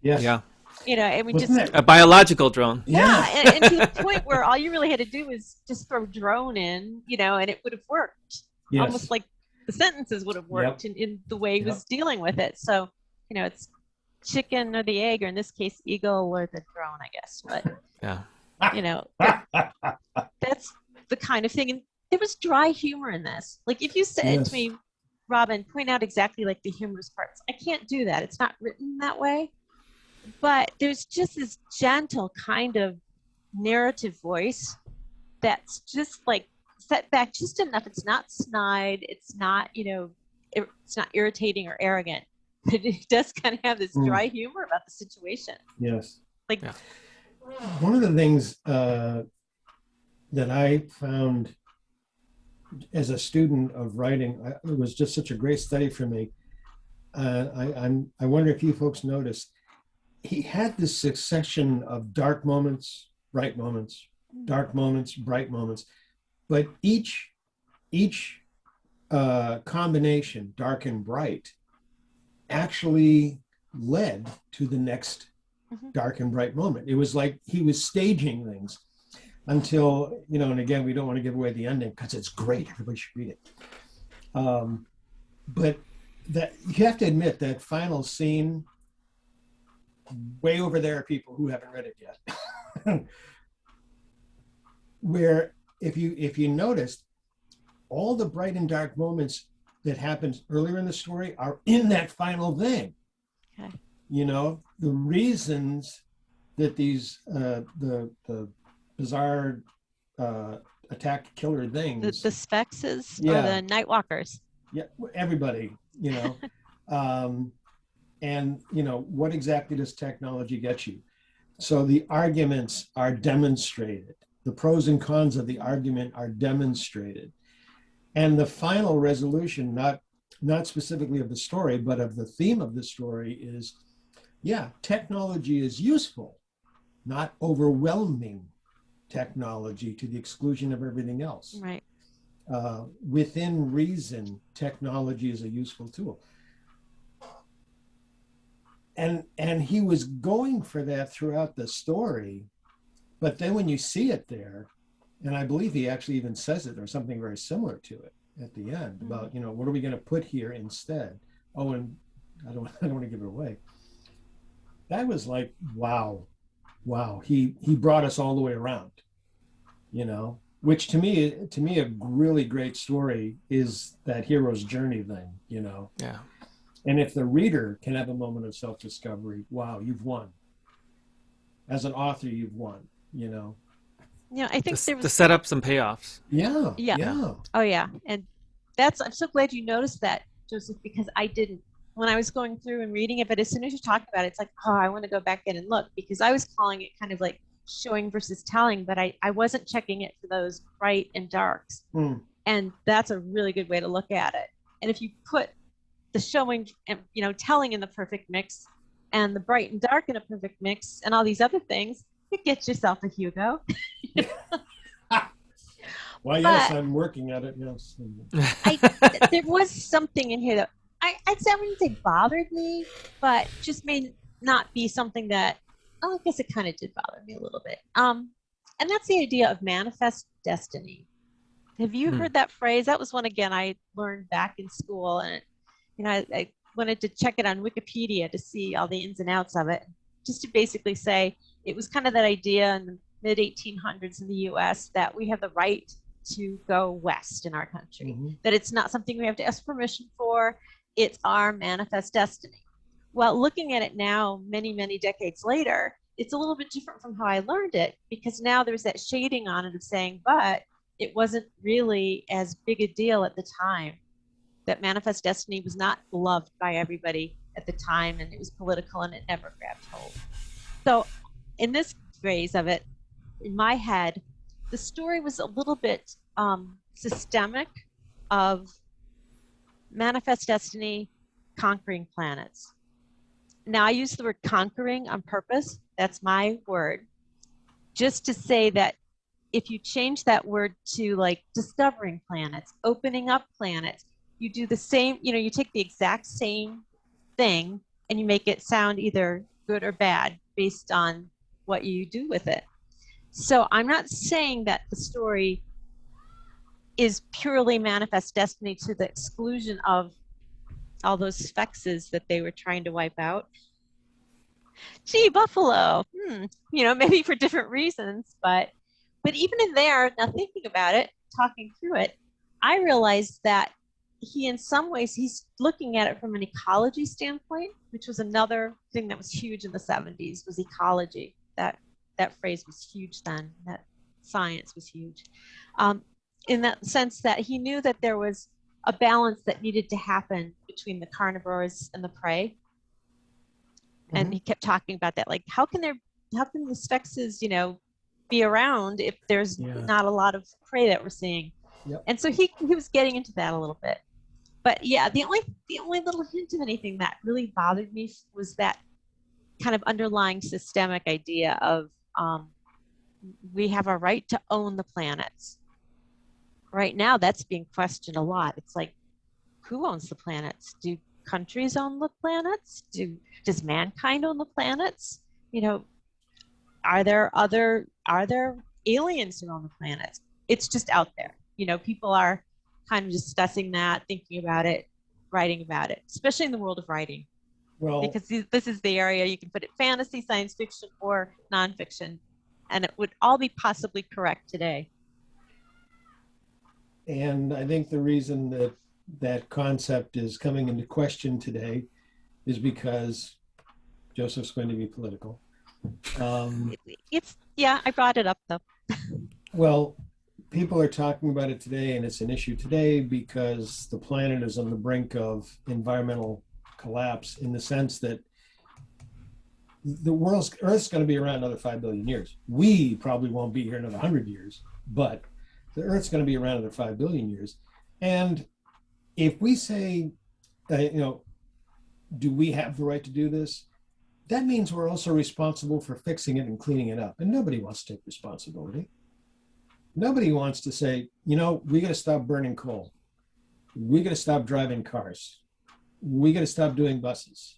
Yes. Yeah. And we Wasn't just that- A biological drone. yeah, and to the point where all you really had to do was just throw drone in, and it would have worked. Yes. Almost like the sentences would have worked in the way he was dealing with it. So, it's chicken or the egg, or in this case, eagle or the drone, I guess. But Yeah. that's the kind of thing. And there was dry humor in this. Like if you said to me, Robin, point out exactly like the humorous parts, I can't do that. It's not written that way. But there's just this gentle kind of narrative voice that's just like set back just enough. It's not snide. It's not, it's not irritating or arrogant. But it does kind of have this dry humor about the situation. Yes. Like, one of the things that I found as a student of writing, it was just such a great study for me. I wonder if you folks noticed, he had this succession of dark moments, bright moments, dark moments, bright moments, but each combination, dark and bright, actually led to the next dark and bright moment. It was like he was staging things until, and again, we don't want to give away the ending because it's great. Everybody should read it. But that you have to admit that final scene, way over there are people who haven't read it yet, where if you noticed, all the bright and dark moments that happened earlier in the story are in that final thing. Okay. The reasons that these the bizarre attack killer things, the Spexes or the Nightwalkers. Yeah, everybody, and what exactly does technology get you? So the arguments are demonstrated. The pros and cons of the argument are demonstrated. And the final resolution, not specifically of the story, but of the theme of the story is, technology is useful, not overwhelming technology to the exclusion of everything else. Right. Within reason, technology is a useful tool. And he was going for that throughout the story, but then when you see it there, and I believe he actually even says it or something very similar to it at the end about, what are we going to put here instead? Oh, and I don't want to give it away. That was like, wow. He brought us all the way around, which to me, a really great story is that hero's journey thing, Yeah. And if the reader can have a moment of self-discovery, wow, you've won. As an author, you've won, I think there was the setups and payoffs. Yeah. Oh yeah, and I'm so glad you noticed that, Joseph, because I didn't when I was going through and reading it. But as soon as you talked about it, it's like, oh, I want to go back in and look, because I was calling it kind of like showing versus telling, but I wasn't checking it for those bright and darks. And that's a really good way to look at it. And if you put the showing and, telling in the perfect mix and the bright and dark in a perfect mix and all these other things, it gets yourself a Hugo. Well, yes, I'm working at it. Yes. There was something in here that I'd say, I wouldn't say bothered me, but just may not be something that, I guess it kind of did bother me a little bit. And that's the idea of manifest destiny. Have you heard that phrase? That was one, again, I learned back in school, and I wanted to check it on Wikipedia to see all the ins and outs of it, just to basically say it was kind of that idea in the mid 1800s in the US that we have the right to go west in our country, that it's not something we have to ask permission for, it's our manifest destiny. Well, looking at it now, many, many decades later, it's a little bit different from how I learned it, because now there's that shading on it of saying, but it wasn't really as big a deal at the time, that manifest destiny was not loved by everybody at the time, and it was political and it never grabbed hold. So in this phrase of it, in my head, the story was a little bit systemic of manifest destiny conquering planets. Now I use the word conquering on purpose. That's my word. Just to say that if you change that word to like discovering planets, opening up planets, you do the same, you take the exact same thing and you make it sound either good or bad based on what you do with it. So I'm not saying that the story is purely manifest destiny to the exclusion of all those spexes that they were trying to wipe out. Gee, buffalo, maybe for different reasons, but even in there, now thinking about it, talking through it, I realized that he, in some ways, he's looking at it from an ecology standpoint, which was another thing that was huge in the 70s, was ecology. That phrase was huge then, that science was huge. In that sense that he knew that there was a balance that needed to happen between the carnivores and the prey. And he kept talking about that, like, how can the spexes, be around if there's not a lot of prey that we're seeing? Yep. And so he was getting into that a little bit. But yeah, the only little hint of anything that really bothered me was that kind of underlying systemic idea of we have a right to own the planets. Right now, that's being questioned a lot. It's like, who owns the planets? Do countries own the planets? Does mankind own the planets? Are there aliens who own the planets? It's just out there. People are kind of discussing that, thinking about it, writing about it, especially in the world of writing. Well, because this is the area you can put it fantasy, science fiction, or nonfiction, and it would all be possibly correct today. And I think the reason that concept is coming into question today is because Joseph's going to be political. I brought it up though. Well, people are talking about it today, and it's an issue today because the planet is on the brink of environmental collapse, in the sense that Earth's going to be around another 5 billion years. We probably won't be here another 100 years, but the Earth's going to be around another 5 billion years. And if we say, do we have the right to do this? That means we're also responsible for fixing it and cleaning it up. And nobody wants to take responsibility. Nobody wants to say, we got to stop burning coal. We got to stop driving cars. We got to stop doing buses.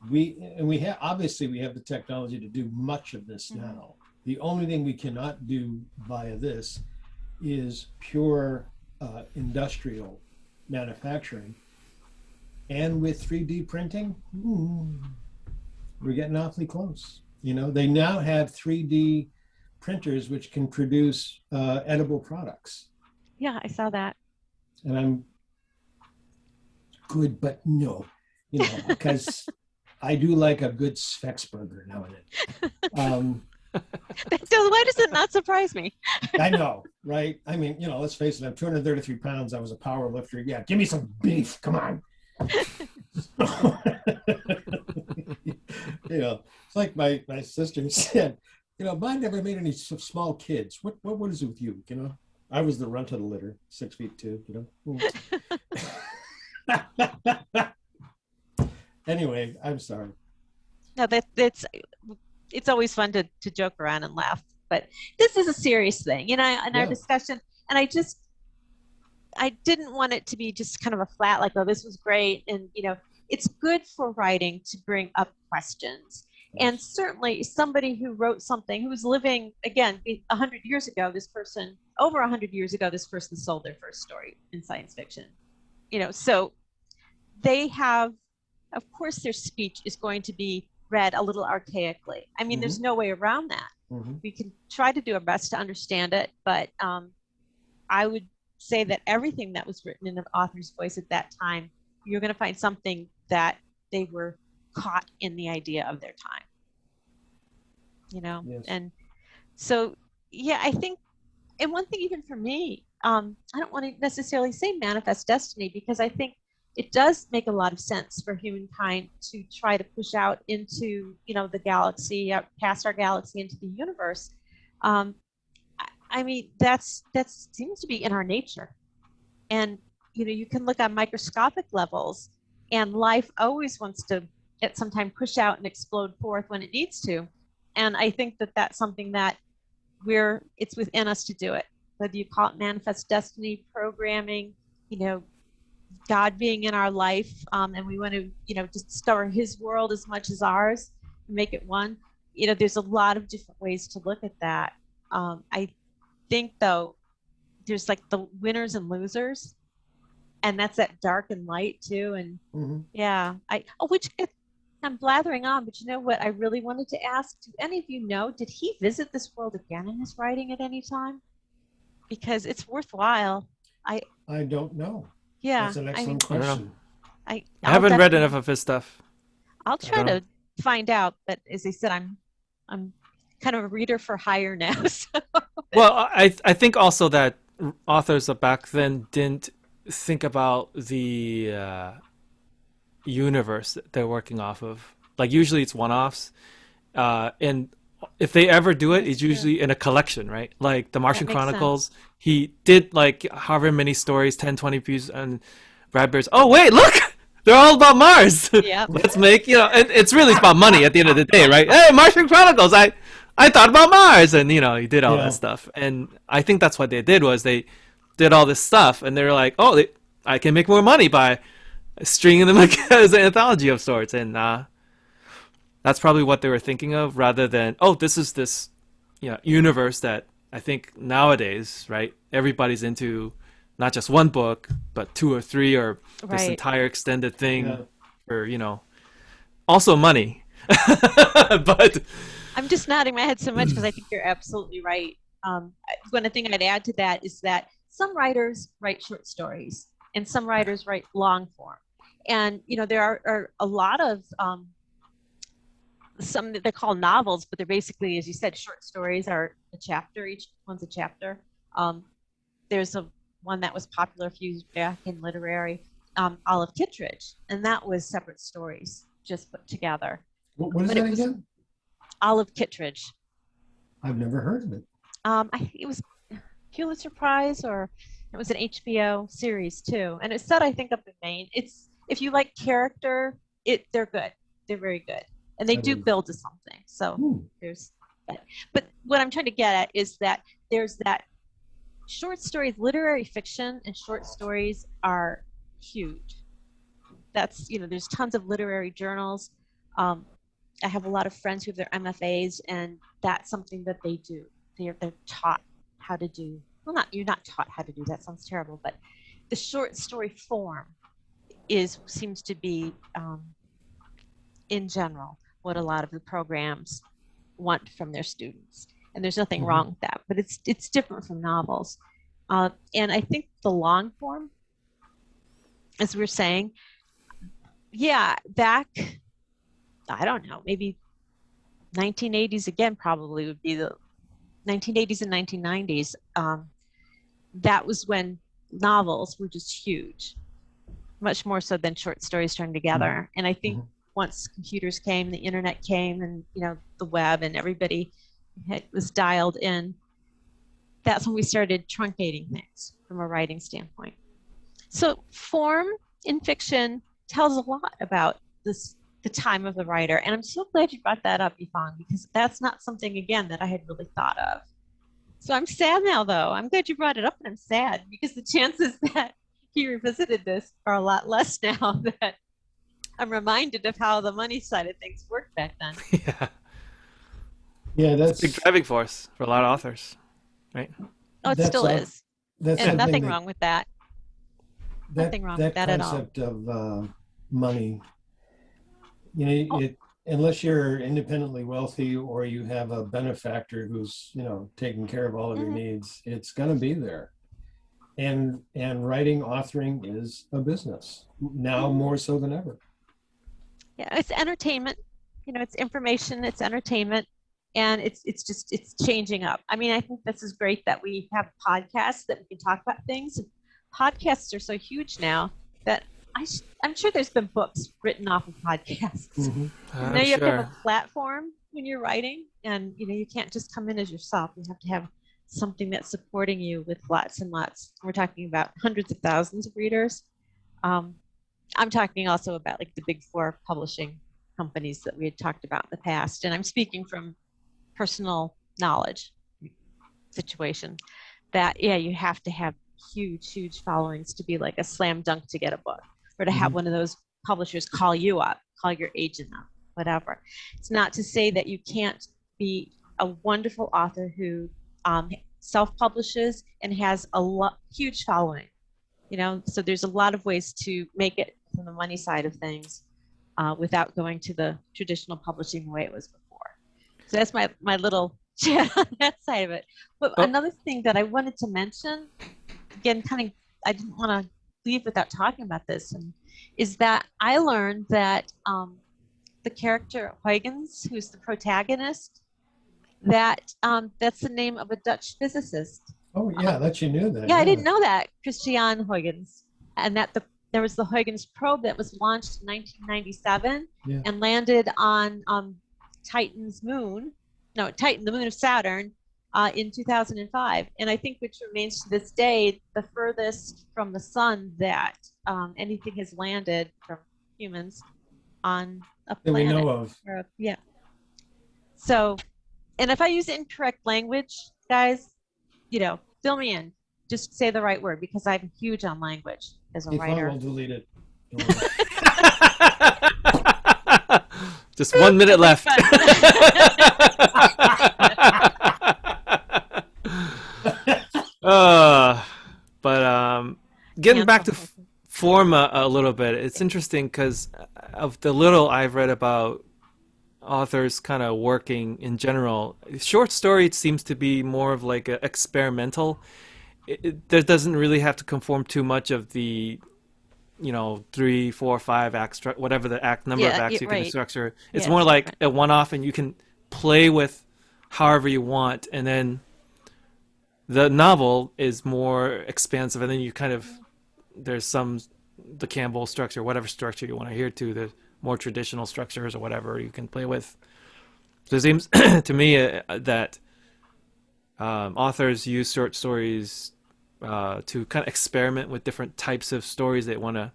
Obviously we have the technology to do much of this now. The only thing we cannot do via this is pure industrial manufacturing. And with 3D printing, we're getting awfully close. They now have 3D printers which can produce edible products. Yeah, I saw that. And I'm good, but no, because I do like a good Svexburger now and then. So why does it not surprise me? I know, right? I mean, let's face it, I'm 233 pounds. I was a power lifter. Yeah, give me some beef. Come on. It's like my sister said, mine never made any small kids. What is it with you? I was the runt of the litter, 6'2", Anyway, I'm sorry. No, it's always fun to joke around and laugh, but this is a serious thing, in our discussion. And I didn't want it to be just kind of a flat, like, oh, this was great. And, it's good for writing to bring up questions. Yes. And certainly somebody who wrote something, who was living, again, 100 years ago, over 100 years ago, this person sold their first story in science fiction. So they have, of course, their speech is going to be read a little archaically. I mean, there's no way around that. We can try to do our best to understand it, but I would say that everything that was written in an author's voice at that time, you're going to find something that they were caught in the idea of their time. Yes. And so, I think, and one thing even for me, I don't want to necessarily say manifest destiny, because I think it does make a lot of sense for humankind to try to push out into, the galaxy, past our galaxy, into the universe. I mean, that seems to be in our nature. And, you can look at microscopic levels, and life always wants to at some time push out and explode forth when it needs to. And I think that that's something that it's within us to do it. Whether you call it manifest destiny, programming, God being in our life, and we want to, discover his world as much as ours, make it one. There's a lot of different ways to look at that. I think, though, there's like the winners and losers, and that's that dark and light too. And I'm blathering on, but you know what I really wanted to ask? Do any of you know, did he visit this world again in his writing at any time? Because it's worthwhile. I don't know. Yeah, That's an excellent question. I haven't read enough of his stuff. I'll try to find out, but as I said, I'm kind of a reader for hire now. So. Well, I think also that authors of back then didn't think about the universe that they're working off of. Like, usually it's one-offs, and if they ever do it, it's usually in a collection, right? Like the Martian Chronicles, sense. He did like however many stories, 10, 20 pieces, and Bradbury's, oh wait, look, they're all about Mars. Yeah. Let's make, it's really about money at the end of the day, right? Hey, Martian Chronicles, I thought about Mars, and he did all that stuff. And I think that's what they did, was they did all this stuff, and they're like, oh, I can make more money by stringing them as an anthology of sorts. And that's probably what they were thinking of, rather than, oh, this is this universe that I think nowadays, right, everybody's into not just one book, but 2 or 3, or this entire extended thing, or also money. But I'm just nodding my head so much because I think you're absolutely right. One thing I'd add to that is that some writers write short stories and some writers write long form. And, there are a lot of some that they call novels, but they're basically, as you said, short stories are a chapter. Each one's a chapter. There's one that was popular a few years back in literary, Olive Kittredge, and that was separate stories just put together. What is that again? Olive Kittredge. I've never heard of it. It was Pulitzer Prize, or it was an HBO series too, and it's set, I think, up in Maine. It's, if you like character, they're good. They're very good, and they do build to something. So there's that. But what I'm trying to get at is that there's that short stories, literary fiction, and short stories are huge. That's, there's tons of literary journals. I have a lot of friends who have their MFAs, and that's something that they do. They're taught how to do. Well, you're not taught how to do that. Sounds terrible, but the short story form seems to be, in general, what a lot of the programs want from their students. And there's nothing wrong with that, but it's different from novels. And I think the long form, as we're saying, back, I don't know, maybe 1980s again, probably would be the 1980s and 1990s. That was when novels were just huge, much more so than short stories strung together. And I think once computers came, the internet came, and the web, and everybody was dialed in, that's when we started truncating things from a writing standpoint. So form in fiction tells a lot about the time of the writer. And I'm so glad you brought that up, Yifeng, because that's not something, again, that I had really thought of. So I'm sad now, though. I'm glad you brought it up, and I'm sad because the chances that he revisited this are a lot less now that I'm reminded of how the money side of things worked back then. Yeah. Yeah, It's a big driving force for a lot of authors, right? Oh, it that's still a- is. that's And something nothing that- wrong with that. Nothing wrong with that at all. concept of money, you know, Oh. unless you're independently wealthy or you have a benefactor who's, you know, taking care of all of your Mhm. needs, it's going to be there. And writing, authoring is a business now more so than ever. Yeah, it's entertainment. You know, it's information, it's entertainment, and it's changing up. I mean, I think this is great that we have podcasts that we can talk about things. Podcasts are so huge now that I'm sure there's been books written off of podcasts. I'm Now you have to have sure. a platform when you're writing, and you know, you can't just come in as yourself. You have to have something that's supporting you with lots and lots. We're talking about hundreds of thousands of readers. I'm talking also about like the big four publishing companies that we had talked about in the past, and I'm speaking from personal knowledge situation that, yeah, you have to have huge followings to be like a slam dunk to get a book, or to have one of those publishers call you up, call your agent up, whatever. It's not to say that you can't be a wonderful author who self-publishes and has a huge following. You know, so there's a lot of ways to make it from the money side of things without going to the traditional publishing the way it was before. So that's my little chat on that side of it. But another thing that I wanted to mention, again, I didn't want to leave without talking about this, is that I learned that the character Huygens, who's the protagonist, that's the name of a Dutch physicist. Oh yeah, that you knew that. Yeah, I didn't know that, Christian Huygens, and that there was the Huygens probe that was launched in 1997 and landed on Titan's moon, Titan, the moon of Saturn, in 2005. And I think which remains to this day the furthest from the sun that anything has landed from humans on a planet. That we know of. Yeah. So, and if I use incorrect language, guys, you know, fill me in. Just say the right word, because I'm huge on language as a writer. We'll delete it. Just 1 minute left. But getting back to form a little bit, it's interesting because of the little I've read about authors kind of working in general. Short story seems to be more of like a experimental. There doesn't really have to conform too much of the, 3, 4, 5 act whatever the number of acts you can structure. It's more like a one-off, and you can play with however you want. And then the novel is more expansive, and then you there's the Campbell structure, whatever structure you want to adhere to, the more traditional structures or whatever you can play with. So it seems to me that authors use short stories to kind of experiment with different types of stories they want to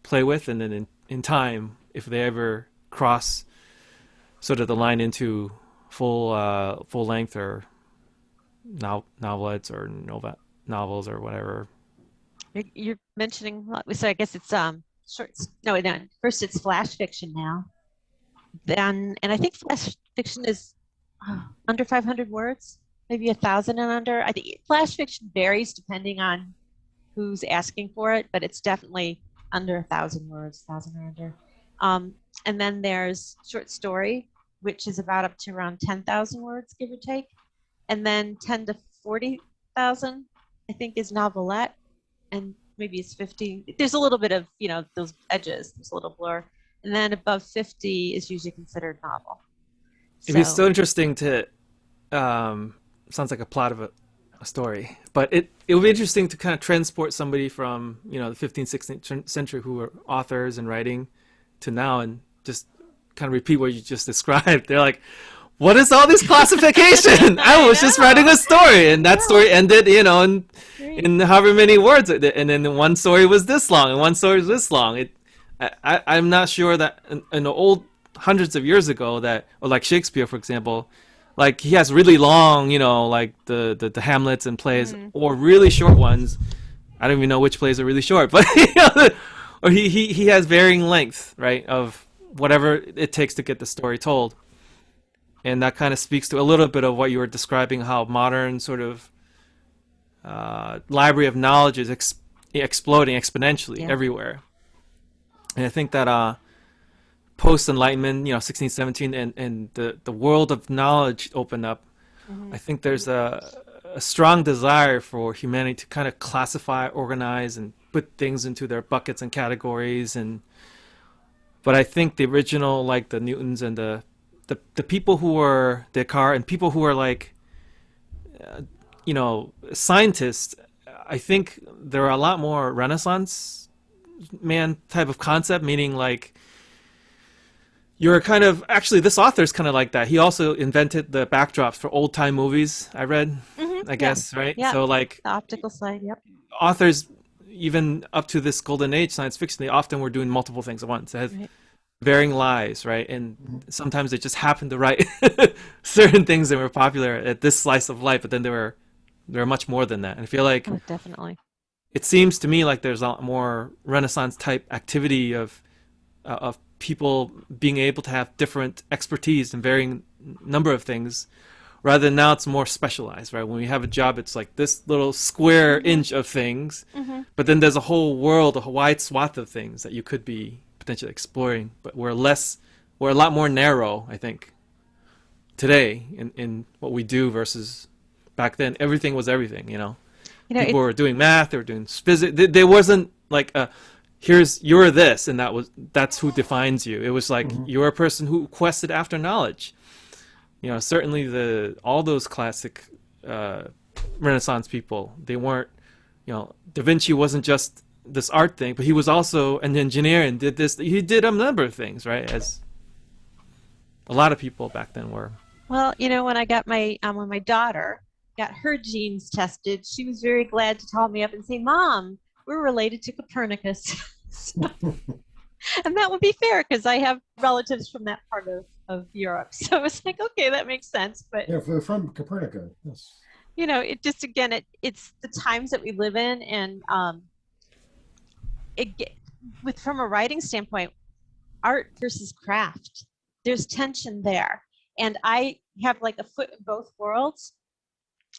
play with, and then in time, if they ever cross sort of the line into full length or novelettes or novels or whatever. You're mentioning, so I guess it's shorts. No, first it's flash fiction now. Then, and I think flash fiction is under 500 words, maybe 1,000 and under. I think flash fiction varies depending on who's asking for it, but it's definitely under 1,000 words, 1,000 or under. And then there's short story, which is about up to around 10,000 words, give or take. And then 10 to 40,000, I think, is novelette. And maybe it's 50. There's a little bit of, those edges. There's a little blur. And then above 50 is usually considered novel. It'd be so interesting to, sounds like a plot of a story, but it would be interesting to kind of transport somebody from, the 15th, 16th century who were authors and writing to now, and just kind of repeat what you just described. They're like, what is all this classification? I was just writing a story, and that story ended, in however many words, and then one story was this long, and one story was this long. I'm not sure that in the old hundreds of years ago or like Shakespeare, for example, like he has really long, like the Hamlets and plays, or really short ones. I don't even know which plays are really short, but or he has varying length, right, of whatever it takes to get the story told. And that kind of speaks to a little bit of what you were describing, how modern sort of library of knowledge is exploding exponentially everywhere. And I think that post-Enlightenment, 16, 17, and the world of knowledge opened up. I think there's a strong desire for humanity to kind of classify, organize, and put things into their buckets and categories. But I think the original, like the Newtons and the people who were Descartes and people who were like, scientists, I think there are a lot more Renaissance man type of concept, meaning like you're kind of, actually this author is kind of like that. He also invented the backdrops for old time movies, I read, I guess, right? Yeah. So like the optical side, authors, even up to this golden age science fiction, they often were doing multiple things at once. It has varying lives, right? And sometimes they just happened to write certain things that were popular at this slice of life, but then there were much more than that. And I feel like definitely. It seems to me like there's a lot more Renaissance type activity of people being able to have different expertise in varying number of things, rather than now it's more specialized, right? When we have a job, it's like this little square inch of things, but then there's a whole world, a wide swath of things that you could be potentially exploring. But we're a lot more narrow, I think, today in what we do versus back then. Everything was everything, People were doing math, they were doing physics. There wasn't like you're this, and that's who defines you. It was like you're a person who quested after knowledge. Certainly all those classic Renaissance people, they weren't, Da Vinci wasn't just this art thing, but he was also an engineer and did this. He did a number of things, right? As a lot of people back then were. Well, when I got when my daughter got her genes tested, she was very glad to call me up and say, "Mom, we're related to Copernicus." And that would be fair because I have relatives from that part of Europe. So it's like, okay, that makes sense. But yeah, we're from Copernicus. Yes. It just, again, it's the times that we live in, and from a writing standpoint, art versus craft, there's tension there. And I have like a foot in both worlds.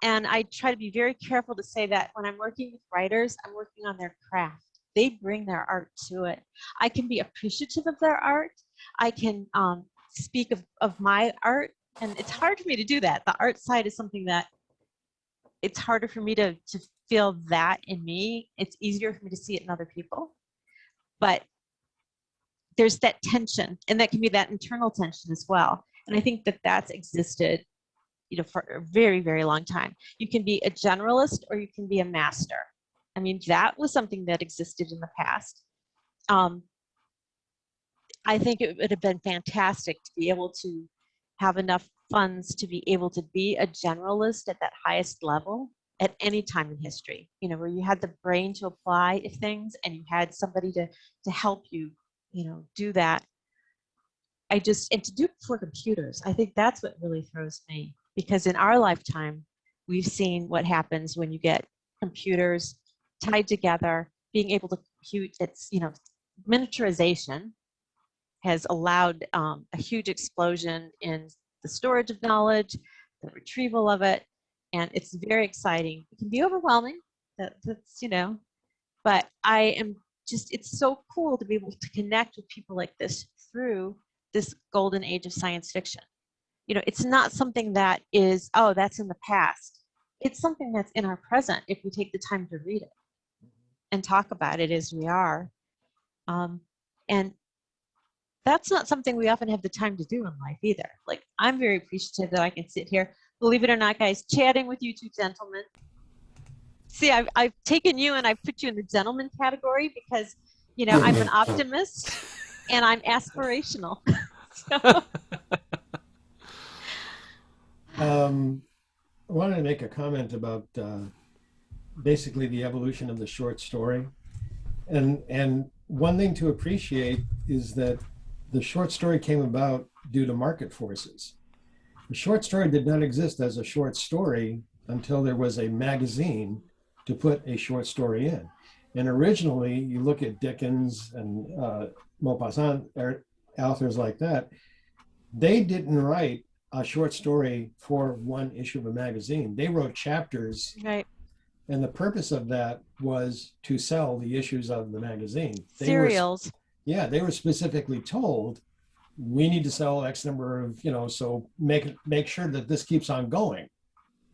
And I try to be very careful to say that when I'm working with writers, I'm working on their craft. They bring their art to it. I can be appreciative of their art. I can speak of my art. And it's hard for me to do that. The art side is something that it's harder for me to feel that in me. It's easier for me to see it in other people. But there's that tension, and that can be that internal tension as well. And I think that that's existed for a very, very long time. You can be a generalist or you can be a master. I mean, that was something that existed in the past. I think it would have been fantastic to be able to have enough funds to be able to be a generalist at that highest level at any time in history, where you had the brain to apply things and you had somebody to help you, do that. And to do it before computers, I think that's what really throws me. Because in our lifetime, we've seen what happens when you get computers tied together, being able to compute. It's, miniaturization has allowed a huge explosion in the storage of knowledge, the retrieval of it, and it's very exciting. It can be overwhelming, that's, but it's so cool to be able to connect with people like this through this golden age of science fiction. It's not something that is, that's in the past. It's something that's in our present if we take the time to read it and talk about it as we are. And that's not something we often have the time to do in life either. Like, I'm very appreciative that I can sit here, believe it or not, guys, chatting with you two gentlemen. See, I've taken you and I've put you in the gentleman category because, I'm an optimist and I'm aspirational. So, I wanted to make a comment about basically the evolution of the short story. And one thing to appreciate is that the short story came about due to market forces. The short story did not exist as a short story until there was a magazine to put a short story in. And originally, you look at Dickens and Maupassant, authors like that, they didn't write a short story for one issue of a magazine. They wrote chapters. Right. And the purpose of that was to sell the issues of the magazine. Serials. They were specifically told, we need to sell X number of, so make sure that this keeps on going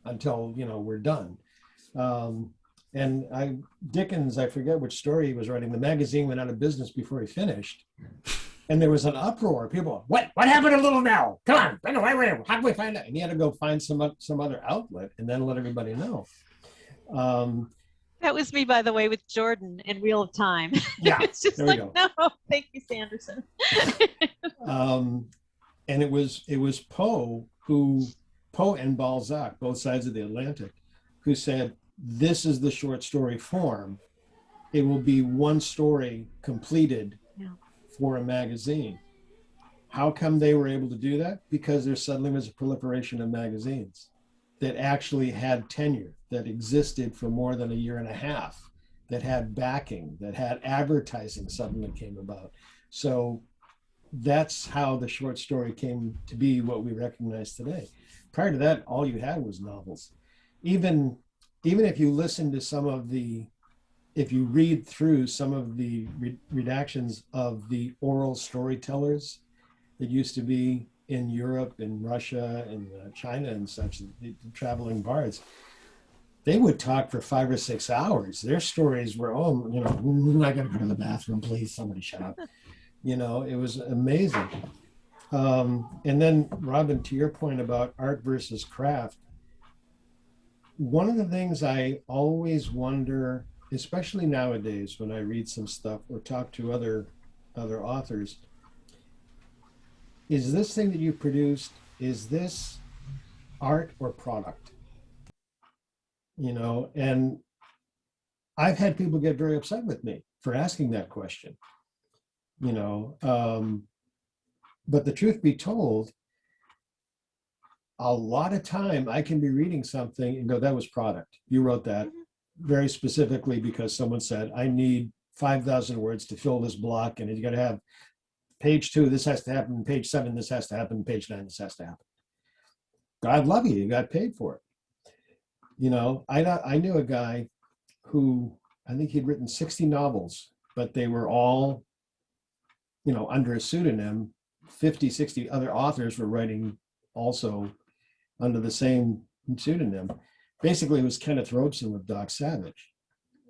until, we're done. And Dickens, I forget which story he was writing, the magazine went out of business before he finished. And there was an uproar. People, what happened to Little Nell? Come on, how do we find out? And he had to go find some other outlet and then let everybody know. That was me, by the way, with Jordan and Wheel of Time. Yeah, it's just like, no, thank you, Sanderson. And it was Poe and Balzac, both sides of the Atlantic, who said, this is the short story form. It will be one story completed for a magazine. How come they were able to do that? Because there suddenly was a proliferation of magazines that actually had tenure, that existed for more than a year and a half, that had backing, that had advertising suddenly came about. So that's how the short story came to be what we recognize today. Prior to that, all you had was novels. Even if you listen to if you read through some of the redactions of the oral storytellers that used to be in Europe and Russia and China and such, the traveling bards, they would talk for 5 or 6 hours. Their stories were, I gotta go to the bathroom, please, somebody shut up. It was amazing. And then, Robin, to your point about art versus craft, one of the things I always wonder, especially nowadays when I read some stuff or talk to other authors, is this thing that you produced, is this art or product? And I've had people get very upset with me for asking that question. But the truth be told, a lot of time I can be reading something and go, that was product. You wrote that very specifically because someone said, I need 5,000 words to fill this block, and you got to have page 2, this has to happen, page 7, this has to happen, page 9, this has to happen. God love you, you got paid for it. I knew a guy who, I think he'd written 60 novels, but they were all, under a pseudonym. 50, 60 other authors were writing also under the same pseudonym. Basically, it was Kenneth Robeson with Doc Savage.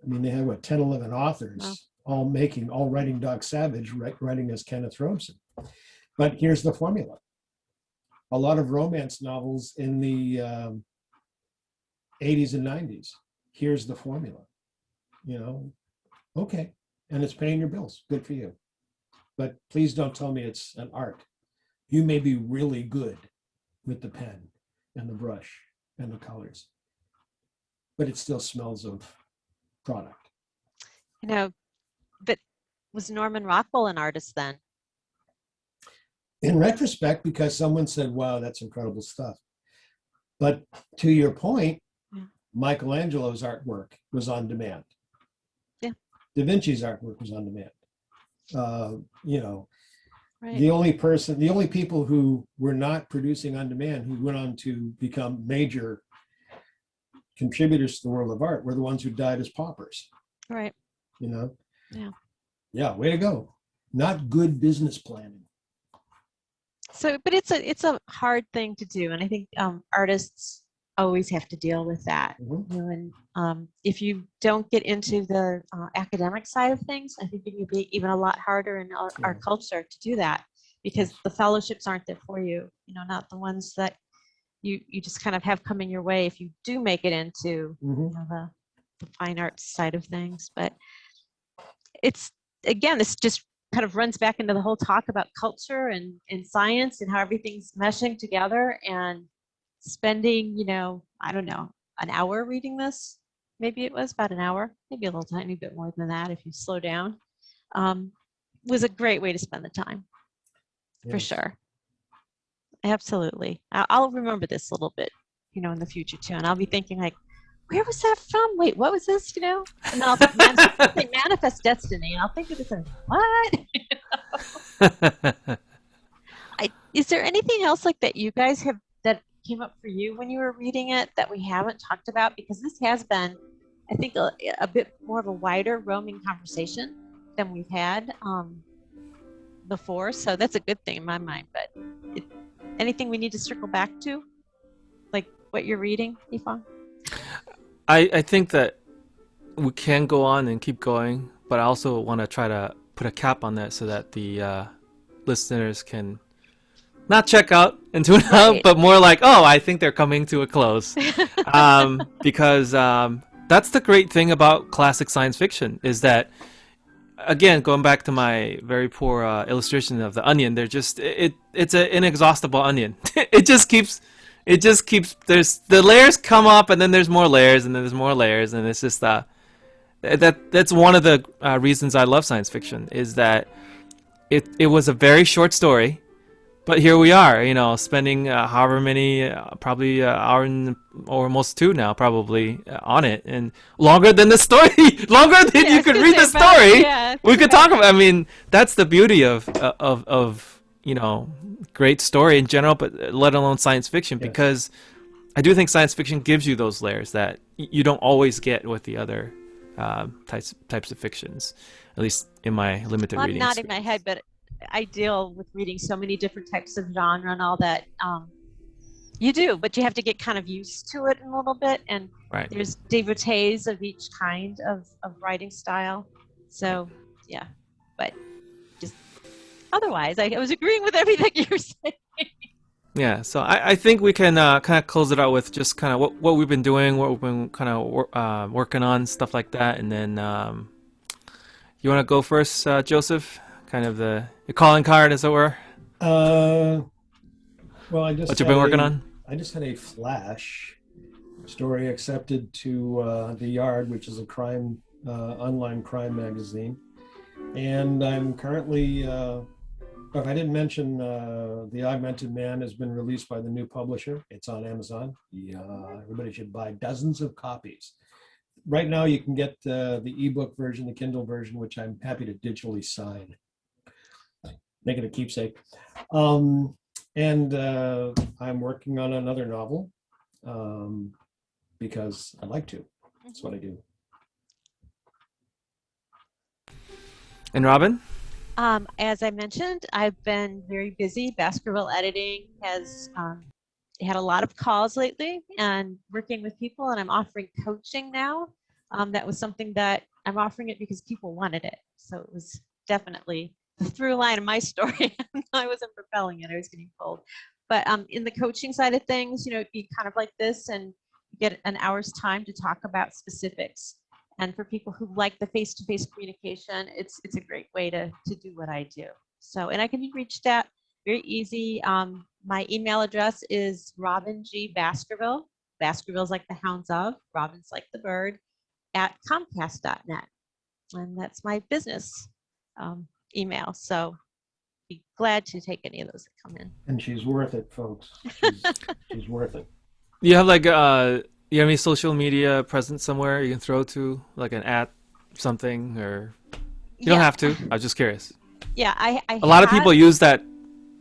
I mean, they had 10, 11 authors all writing Doc Savage, writing as Kenneth Robeson. But here's the formula. A lot of romance novels in the 80s and 90s. Here's the formula. Okay, and it's paying your bills. Good for you. But please don't tell me it's an art. You may be really good with the pen and the brush and the colors, but it still smells of product. But was Norman Rockwell an artist then? In retrospect, because someone said, wow, that's incredible stuff. But to your point, Michelangelo's artwork was on demand. Yeah. Da Vinci's artwork was on demand. Right. The only people who were not producing on demand, who went on to become major contributors to the world of art, were the ones who died as paupers. Right. Yeah, way to go. Not good business planning. So, but it's a hard thing to do, and I think artists always have to deal with that. And if you don't get into the academic side of things, I think it can be even a lot harder in our culture to do that, because the fellowships aren't there for you. Not the ones that you just kind of have coming your way if you do make it into the fine arts side of things. But it's, again, this just kind of runs back into the whole talk about culture and science and how everything's meshing together. And spending, I don't know, an hour reading this. Maybe it was about an hour, maybe a little tiny bit more than that if you slow down. Was a great way to spend the time, for Yes. sure. Absolutely. I'll remember this a little bit, in the future too. And I'll be thinking like, where was that from? Wait, what was this? And then I'll think, manifest destiny. And I'll think of this and what? Is there anything else like that you guys have that came up for you when you were reading it that we haven't talked about? Because this has been, I think, a bit more of a wider roaming conversation than we've had before. So that's a good thing in my mind. But anything we need to circle back to, like what you're reading, Yifeng? I think that we can go on and keep going, but I also want to try to put a cap on that so that the listeners can not check out and tune out, but more like, oh, I think they're coming to a close. Because that's the great thing about classic science fiction is that, again, going back to my very poor illustration of the onion, they're just it's an inexhaustible onion. It just keeps there's the layers come up and then there's more layers and then there's more layers, and it's just that's one of the reasons I love science fiction is that it was a very short story, but here we are, spending however many, probably an hour or almost two now, probably on it, and longer than the story, longer than you could read the story. We could talk about. I mean, that's the beauty of great story in general, but let alone science fiction, because I do think science fiction gives you those layers that you don't always get with the other types of fictions, at least in my limited reading. I'm nodding my head, but I deal with reading so many different types of genre and all that. You do, but you have to get kind of used to it a little bit. And there's devotees of each kind of writing style. So, yeah. But just otherwise, I was agreeing with everything you were saying. Yeah, so I think we can kind of close it out with just kind of what we've been doing, what we've been kind of working on, stuff like that. And then you want to go first, Joseph? Kind of the calling card, as it were. Well, what you've been working on? I just had a flash story accepted to The Yard, which is a online crime magazine, and I'm currently. If I didn't mention, The Augmented Man has been released by the new publisher. It's on Amazon. Yeah, everybody should buy dozens of copies. Right now, you can get the ebook version, the Kindle version, which I'm happy to digitally sign. Make it a keepsake. And I'm working on another novel because I like to. That's what I do. And Robin? As I mentioned, I've been very busy. Baskerville Editing has had a lot of calls lately and working with people, and I'm offering coaching now. That was something that I'm offering it because people wanted it. So it was definitely the through line of my story. I wasn't propelling it, I was getting pulled. But in the coaching side of things, it'd be kind of like this, and get an hour's time to talk about specifics. And for people who like the face-to-face communication, it's a great way to do what I do. So, and I can be reached at very easy. My email address is Robin G. Baskerville. Baskerville's like the hounds of, Robin's like the bird, at Comcast.net. And that's my business email. So be glad to take any of those that come in. And she's worth it, folks. She's worth it. You have like you have any social media presence somewhere you can throw to, like an at something, or you don't have to? I was just curious. Yeah, a lot of people use that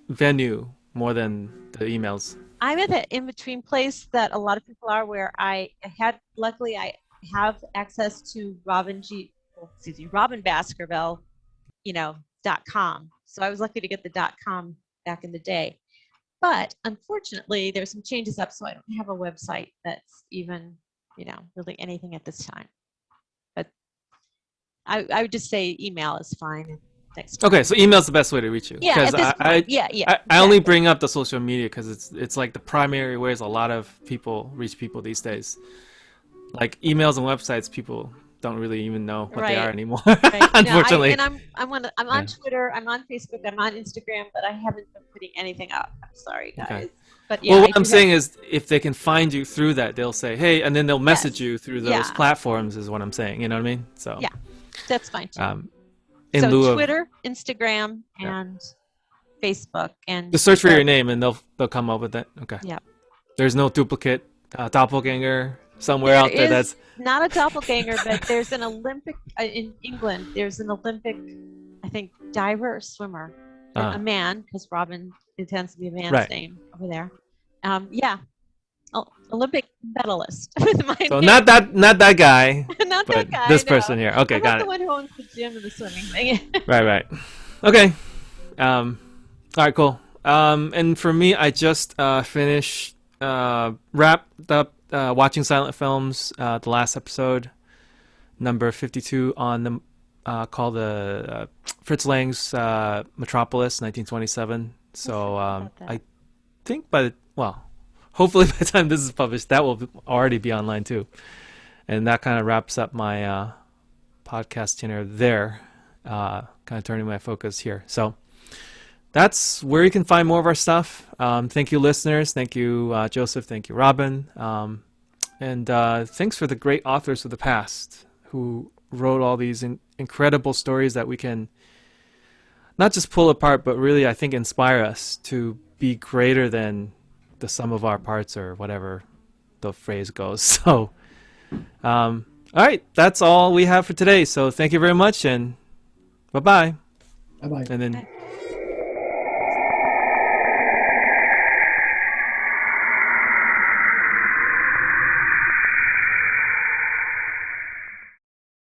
venue more than the emails. I'm at that in-between place that a lot of people are, where luckily I have access to Robin Baskerville, .com. So I was lucky to get the .com back in the day. But unfortunately, there's some changes up, so I don't have a website that's even, really anything at this time. But I would just say email is fine. Okay, so email's the best way to reach you. Yeah, because I only bring up the social media because it's like the primary ways a lot of people reach people these days. Like emails and websites, people don't really even know what they are anymore. Unfortunately. I'm on Twitter, I'm on Facebook, I'm on Instagram, but I haven't been putting anything up. I'm sorry, guys. Okay. But yeah, Well, I what I'm do saying is, if they can find you through that, they'll say, "Hey," and then they'll message Yes. you through those Yeah. platforms. Is what I'm saying. You know what I mean? So, Yeah. That's fine too. in So lieu of Twitter, Instagram, Yeah. and Facebook, and just search for the- your name, and they'll come up with that. Okay. Yeah. There's no duplicate doppelganger somewhere There out there. is That's not a doppelganger, but there's an Olympic in England. There's an Olympic, I think, diver or swimmer, a man, because Robin intends to be a man's Right. name over there. Yeah, Olympic medalist with my so name. not that guy, Not but that guy. this no. person here. Okay, I'm got not it. the one who owns the gym and the swimming thing. Right. Okay. All right, cool. And for me, I just wrapped up watching silent films. The last episode, number 52, on the called Fritz Lang's Metropolis, 1927. So I think hopefully by the time this is published, that will already be online too. And that kind of wraps up my podcast tenure there. Kind of turning my focus here. So that's where you can find more of our stuff. Thank you, listeners. Thank you, Joseph. Thank you, Robin. And thanks for the great authors of the past who wrote all these incredible stories that we can not just pull apart, but really, I think, inspire us to be greater than the sum of our parts, or whatever the phrase goes. So, all right, that's all we have for today. So thank you very much, and bye-bye. Bye-bye. And then